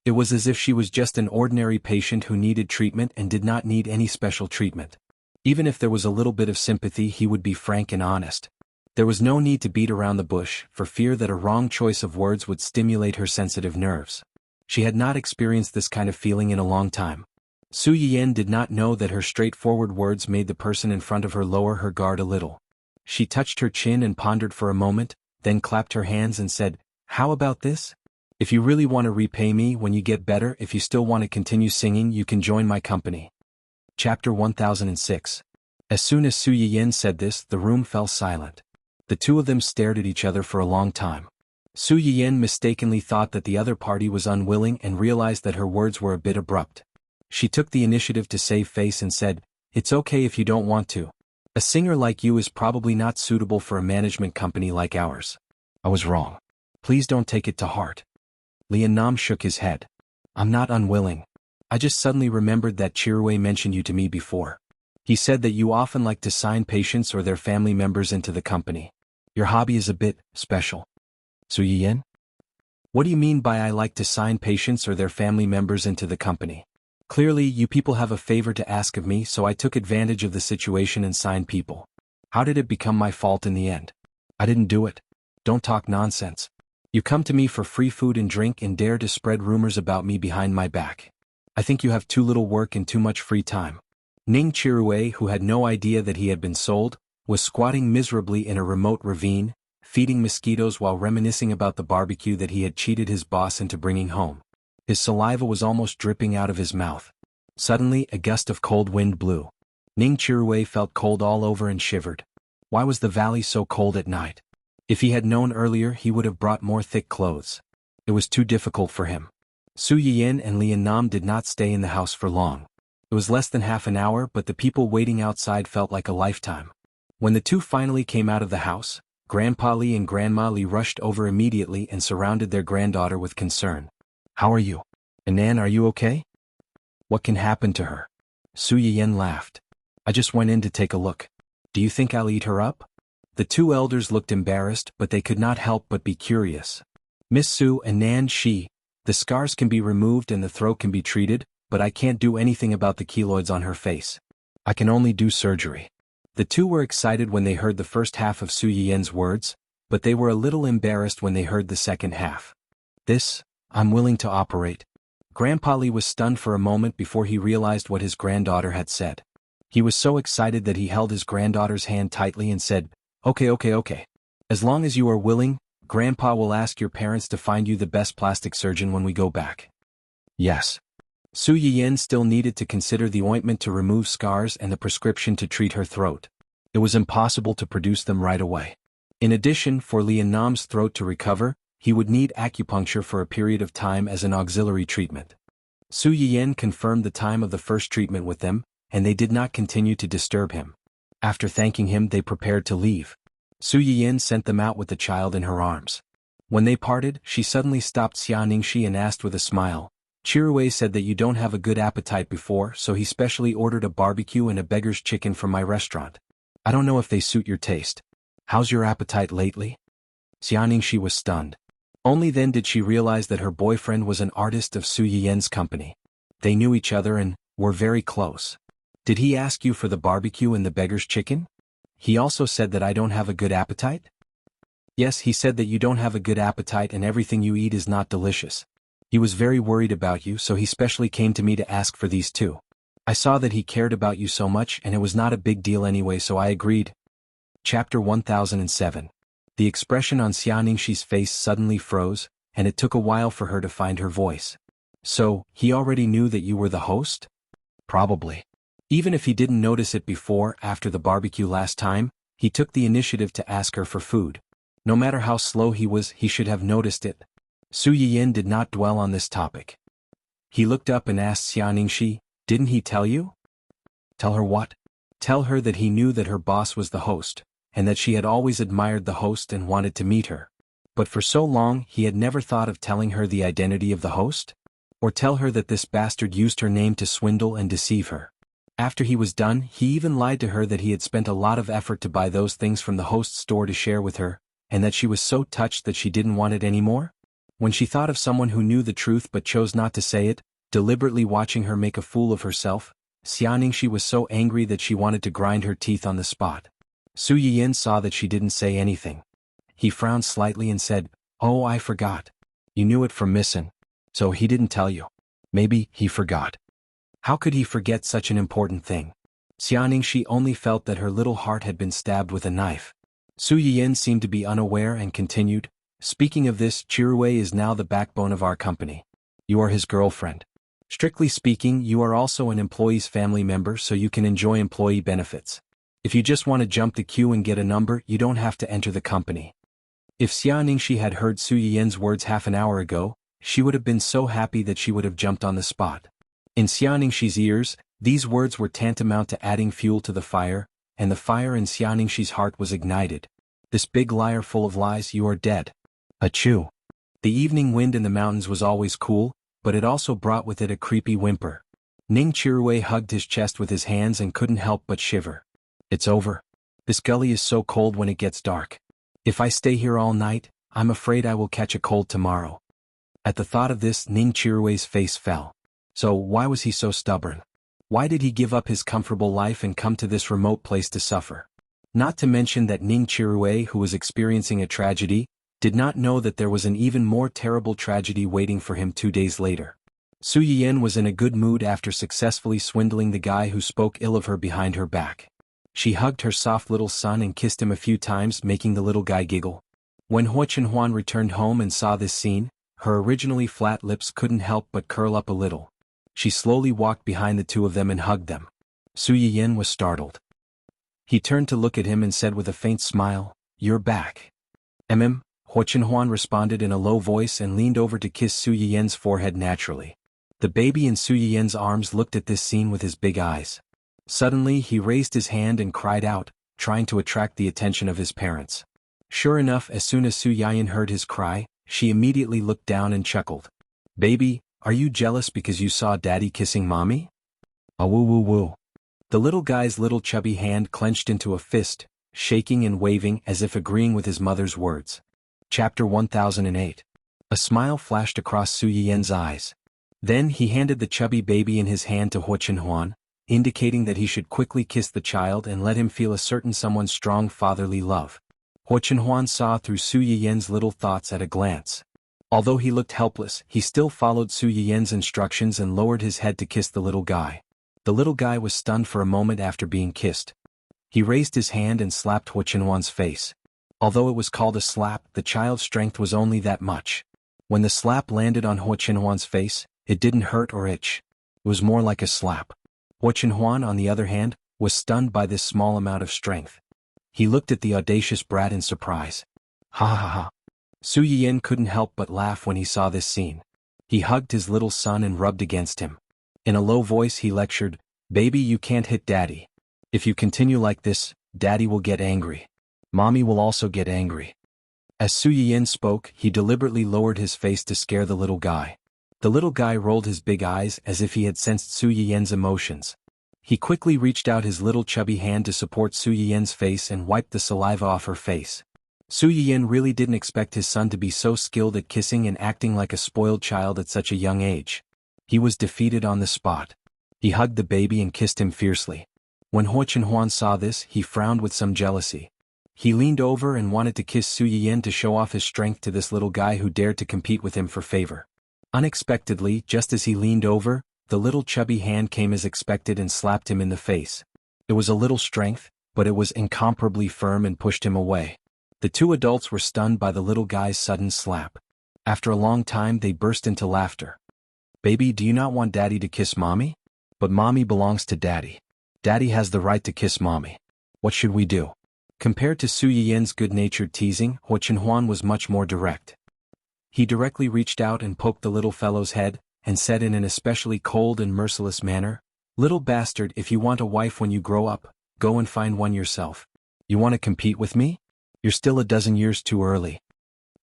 It was as if she was just an ordinary patient who needed treatment and did not need any special treatment. Even if there was a little bit of sympathy, he would be frank and honest. There was no need to beat around the bush, for fear that a wrong choice of words would stimulate her sensitive nerves. She had not experienced this kind of feeling in a long time. Su Yiyan did not know that her straightforward words made the person in front of her lower her guard a little. She touched her chin and pondered for a moment, then clapped her hands and said, "How about this? If you really want to repay me when you get better, if you still want to continue singing, you can join my company." Chapter 1006. As soon as Su Yiyan said this, the room fell silent. The 2 of them stared at each other for a long time. Su Yiyan mistakenly thought that the other party was unwilling and realized that her words were a bit abrupt. She took the initiative to save face and said, "It's okay if you don't want to. A singer like you is probably not suitable for a management company like ours. I was wrong. Please don't take it to heart." Lian Nam shook his head. "I'm not unwilling. I just suddenly remembered that Chirui mentioned you to me before. He said that you often like to sign patients or their family members into the company. Your hobby is a bit special." Su Yiyan? What do you mean by I like to sign patients or their family members into the company? Clearly, you people have a favor to ask of me, so I took advantage of the situation and signed people. How did it become my fault in the end? I didn't do it. Don't talk nonsense. You come to me for free food and drink and dare to spread rumors about me behind my back. I think you have too little work and too much free time. Ning Chirue, who had no idea that he had been sold, was squatting miserably in a remote ravine, feeding mosquitoes while reminiscing about the barbecue that he had cheated his boss into bringing home. His saliva was almost dripping out of his mouth. Suddenly, a gust of cold wind blew. Ning Chirue felt cold all over and shivered. Why was the valley so cold at night? If he had known earlier, he would have brought more thick clothes. It was too difficult for him. Su Yiyan and Lian Nam did not stay in the house for long. It was less than half an hour, but the people waiting outside felt like a lifetime. When the 2 finally came out of the house, Grandpa Li and Grandma Li rushed over immediately and surrounded their granddaughter with concern. "How are you? Anan, are you okay? What can happen to her?" Su Yiyan laughed. "I just went in to take a look. Do you think I'll eat her up?" The 2 elders looked embarrassed, but they could not help but be curious. "Miss Su, Anan, the scars can be removed and the throat can be treated, but I can't do anything about the keloids on her face. I can only do surgery." The 2 were excited when they heard the first half of Su Yiyan's words, but they were a little embarrassed when they heard the second half. I'm willing to operate." Grandpa Li was stunned for a moment before he realized what his granddaughter had said. He was so excited that he held his granddaughter's hand tightly and said, Okay. As long as you are willing, Grandpa will ask your parents to find you the best plastic surgeon when we go back." "Yes." Su Yiyan still needed to consider the ointment to remove scars and the prescription to treat her throat. It was impossible to produce them right away. In addition, for Lian Nam's throat to recover, he would need acupuncture for a period of time as an auxiliary treatment. Su Yiyan confirmed the time of the first treatment with them, and they did not continue to disturb him. After thanking him, they prepared to leave. Su Yiyan sent them out with the child in her arms. When they parted, she suddenly stopped Xianxia and asked with a smile, "Chirue said that you don't have a good appetite before, so he specially ordered a barbecue and a beggar's chicken from my restaurant. I don't know if they suit your taste. How's your appetite lately?" Xianxia was stunned. Only then did she realize that her boyfriend was an artist of Su Yiyan's company. They knew each other and were very close. "Did he ask you for the barbecue and the beggar's chicken? He also said that I don't have a good appetite?" Yes, he said that you don't have a good appetite and everything you eat is not delicious. He was very worried about you, so he specially came to me to ask for these too. I saw that he cared about you so much and it was not a big deal anyway, so I agreed. Chapter 1007. The expression on Xianxi's face suddenly froze, and it took a while for her to find her voice. So, he already knew that you were the host? Probably. Even if he didn't notice it before, after the barbecue last time, he took the initiative to ask her for food. No matter how slow he was, he should have noticed it. Su Yiyin did not dwell on this topic. He looked up and asked Xianxi, "Didn't he tell you?" Tell her what? Tell her that he knew that her boss was the host, and that she had always admired the host and wanted to meet her. But for so long he had never thought of telling her the identity of the host? Or tell her that this bastard used her name to swindle and deceive her. After he was done, he even lied to her that he had spent a lot of effort to buy those things from the host's store to share with her, and that she was so touched that she didn't want it anymore? When she thought of someone who knew the truth but chose not to say it, deliberately watching her make a fool of herself, Xianxi was so angry that she wanted to grind her teeth on the spot. Su Yiyin saw that she didn't say anything. He frowned slightly and said, "Oh, I forgot. You knew it from Missin. So he didn't tell you. Maybe he forgot." How could he forget such an important thing? Xianxi only felt that her little heart had been stabbed with a knife. Su Yiyin seemed to be unaware and continued, "Speaking of this, Chirue is now the backbone of our company. You are his girlfriend. Strictly speaking, you are also an employee's family member, so you can enjoy employee benefits. If you just want to jump the queue and get a number, you don't have to enter the company." If Xianxi had heard Su Yiyin's words half an hour ago, she would have been so happy that she would have jumped on the spot. In Xianxi's ears, these words were tantamount to adding fuel to the fire, and the fire in Xianxi's heart was ignited. "This big liar full of lies, you are dead." Achoo. The evening wind in the mountains was always cool, but it also brought with it a creepy whimper. Ning Chirue hugged his chest with his hands and couldn't help but shiver. "It's over. This gully is so cold when it gets dark. If I stay here all night, I'm afraid I will catch a cold tomorrow." At the thought of this, Ning Chirue's face fell. So why was he so stubborn? Why did he give up his comfortable life and come to this remote place to suffer? Not to mention that Ning Chirue, who was experiencing a tragedy, did not know that there was an even more terrible tragedy waiting for him 2 days later. Su Yiyin was in a good mood after successfully swindling the guy who spoke ill of her behind her back. She hugged her soft little son and kissed him a few times, making the little guy giggle. When xuanhuan returned home and saw this scene, her originally flat lips couldn't help but curl up a little. She slowly walked behind the two of them and hugged them. Su Yiyin was startled. He turned to look at him and said with a faint smile, "You're back." Xuanhuan responded in a low voice and leaned over to kiss Su Yiyin's forehead naturally. The baby in Su Yiyin's arms looked at this scene with his big eyes. Suddenly he raised his hand and cried out, trying to attract the attention of his parents. Sure enough, as soon as Su Yiyin heard his cry, she immediately looked down and chuckled. "Baby, are you jealous because you saw Daddy kissing Mommy?" "Ah, woo woo woo." The little guy's little chubby hand clenched into a fist, shaking and waving as if agreeing with his mother's words. Chapter 1008. A smile flashed across Su Yiyin's eyes. Then he handed the chubby baby in his hand to Xuanhuan, indicating that he should quickly kiss the child and let him feel a certain someone's strong fatherly love. Xuanhuan saw through Su Yiyin's little thoughts at a glance. Although he looked helpless, he still followed Su Yiyin's instructions and lowered his head to kiss the little guy. The little guy was stunned for a moment after being kissed. He raised his hand and slapped Xuanhuan's face. Although it was called a slap, the child's strength was only that much. When the slap landed on Xuanhuan's face, it didn't hurt or itch. It was more like a slap. Xuanhuan, on the other hand, was stunned by this small amount of strength. He looked at the audacious brat in surprise. Ha ha ha. Su Yiyin couldn't help but laugh when he saw this scene. He hugged his little son and rubbed against him. In a low voice he lectured, "Baby, you can't hit Daddy. If you continue like this, Daddy will get angry. Mommy will also get angry." As Su Yiyin spoke, he deliberately lowered his face to scare the little guy. The little guy rolled his big eyes as if he had sensed Su Yiyin's emotions. He quickly reached out his little chubby hand to support Su Yiyin's face and wiped the saliva off her face. Su Yiyin really didn't expect his son to be so skilled at kissing and acting like a spoiled child at such a young age. He was defeated on the spot. He hugged the baby and kissed him fiercely. When Xuanhuan saw this, he frowned with some jealousy. He leaned over and wanted to kiss Su Yiyan to show off his strength to this little guy who dared to compete with him for favor. Unexpectedly, just as he leaned over, the little chubby hand came as expected and slapped him in the face. It was a little strength, but it was incomparably firm and pushed him away. The two adults were stunned by the little guy's sudden slap. After a long time they burst into laughter. "Baby, do you not want Daddy to kiss Mommy? But Mommy belongs to Daddy. Daddy has the right to kiss Mommy. What should we do?" Compared to Su Yiyan's good-natured teasing, Xuanhuan was much more direct. He directly reached out and poked the little fellow's head, and said in an especially cold and merciless manner, "Little bastard, if you want a wife when you grow up, go and find one yourself. You want to compete with me? You're still a dozen years too early."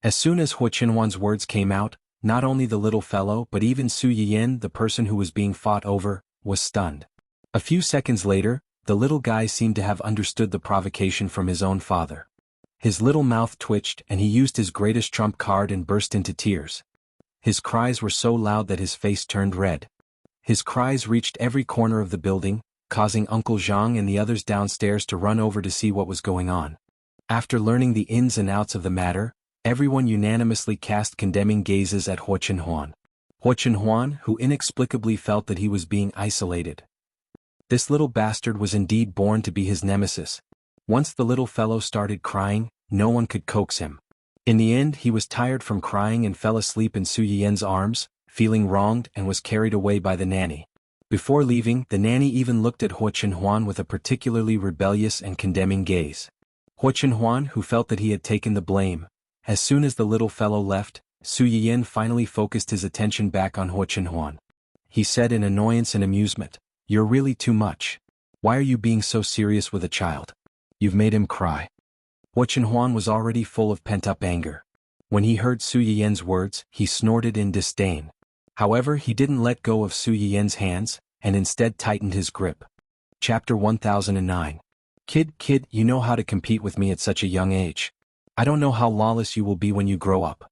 As soon as Xuanhuan's words came out, not only the little fellow but even Su Yiyan, the person who was being fought over, was stunned. A few seconds later, the little guy seemed to have understood the provocation from his own father. His little mouth twitched and he used his greatest trump card and burst into tears. His cries were so loud that his face turned red. His cries reached every corner of the building, causing Uncle Zhang and the others downstairs to run over to see what was going on. After learning the ins and outs of the matter, everyone unanimously cast condemning gazes at Xuanhuan. Xuanhuan, who inexplicably felt that he was being isolated. This little bastard was indeed born to be his nemesis. Once the little fellow started crying, no one could coax him. In the end, he was tired from crying and fell asleep in Su Yiyan's arms, feeling wronged, and was carried away by the nanny. Before leaving, the nanny even looked at Xuanhuan with a particularly rebellious and condemning gaze. Xuanhuan, who felt that he had taken the blame. As soon as the little fellow left, Su Yiyan finally focused his attention back on Xuanhuan. He said in annoyance and amusement, "You're really too much. Why are you being so serious with a child? You've made him cry." Xuanhuan was already full of pent-up anger. When he heard Su Yiyan's words, he snorted in disdain. However, he didn't let go of Su Yiyan's hands, and instead tightened his grip. Chapter 1009. Kid, you know how to compete with me at such a young age. I don't know how lawless you will be when you grow up.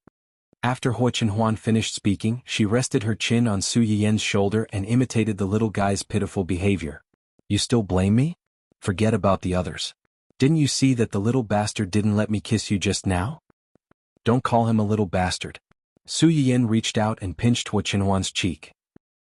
After Xuanhuan finished speaking, she rested her chin on Su Yiyan's shoulder and imitated the little guy's pitiful behavior. "You still blame me? Forget about the others. Didn't you see that the little bastard didn't let me kiss you just now? Don't call him a little bastard." Su Yiyan reached out and pinched Xuanhuan's cheek.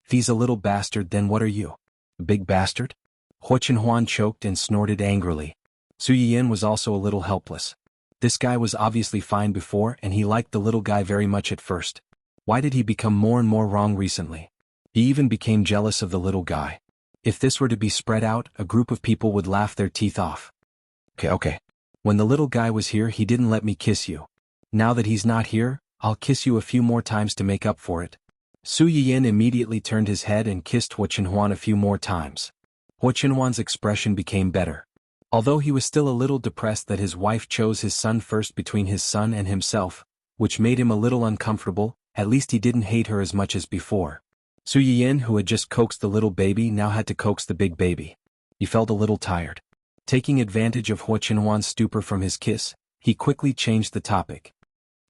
"If he's a little bastard, then what are you? A big bastard?" Xuanhuan choked and snorted angrily. Su Yiyan was also a little helpless. This guy was obviously fine before and he liked the little guy very much at first. Why did he become more and more wrong recently? He even became jealous of the little guy. If this were to be spread out, a group of people would laugh their teeth off. Okay. When the little guy was here, he didn't let me kiss you. Now that he's not here, I'll kiss you a few more times to make up for it. Su Yiyan immediately turned his head and kissed Xuanhuan a few more times. Xuanhuan's expression became better. Although he was still a little depressed that his wife chose his son first between his son and himself, which made him a little uncomfortable, at least he didn't hate her as much as before. Su Yiyan, who had just coaxed the little baby, now had to coax the big baby. He felt a little tired. Taking advantage of Xuanhuan's stupor from his kiss, he quickly changed the topic.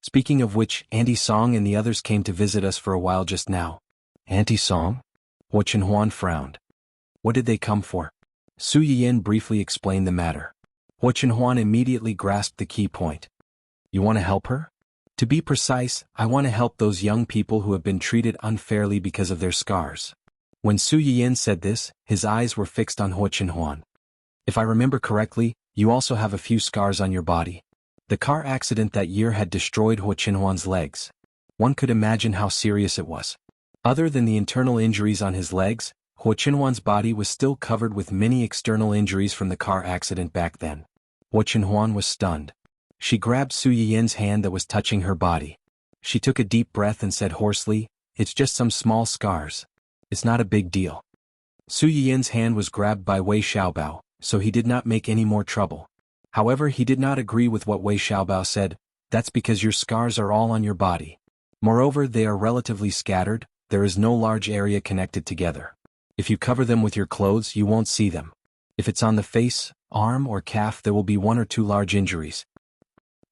"Speaking of which, Auntie Song and the others came to visit us for a while just now." "Auntie Song?" Xuanhuan frowned. "What did they come for?" Su Yiyan briefly explained the matter. Xuanhuan immediately grasped the key point. "You want to help her?" "To be precise, I want to help those young people who have been treated unfairly because of their scars." When Su Yiyan said this, his eyes were fixed on Xuanhuan. "If I remember correctly, you also have a few scars on your body." The car accident that year had destroyed Xuanhuan's legs. One could imagine how serious it was. Other than the internal injuries on his legs, Xuanhuan's body was still covered with many external injuries from the car accident back then. Xuanhuan was stunned. She grabbed Su Yiyan's hand that was touching her body. She took a deep breath and said hoarsely, "It's just some small scars. It's not a big deal." Su Yiyan's hand was grabbed by Wei Xiaobao, so he did not make any more trouble. However, he did not agree with what Wei Xiaobao said. "That's because your scars are all on your body. Moreover, they are relatively scattered, there is no large area connected together. If you cover them with your clothes, you won't see them. If it's on the face, arm, or calf, there will be one or two large injuries.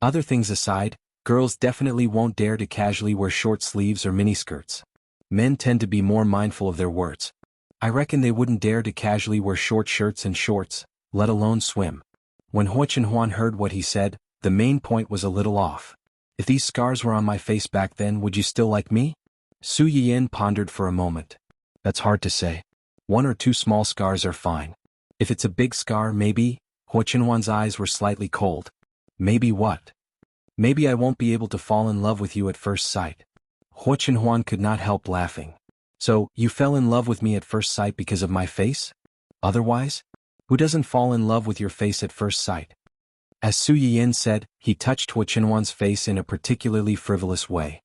Other things aside, girls definitely won't dare to casually wear short sleeves or miniskirts. Men tend to be more mindful of their words. I reckon they wouldn't dare to casually wear short shirts and shorts, let alone swim. When Xuanhuan heard what he said, the main point was a little off. If these scars were on my face back then, would you still like me? Su Yiyin pondered for a moment. That's hard to say. 1 or 2 small scars are fine. If it's a big scar, maybe. Xuanhuan's eyes were slightly cold. Maybe what? Maybe I won't be able to fall in love with you at first sight. Xuanhuan could not help laughing. So, you fell in love with me at first sight because of my face? Otherwise? Who doesn't fall in love with your face at first sight? As Su Yiyin said, he touched Xuanhuan's face in a particularly frivolous way.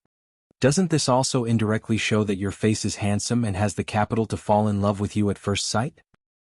Doesn't this also indirectly show that your face is handsome and has the capital to fall in love with you at first sight?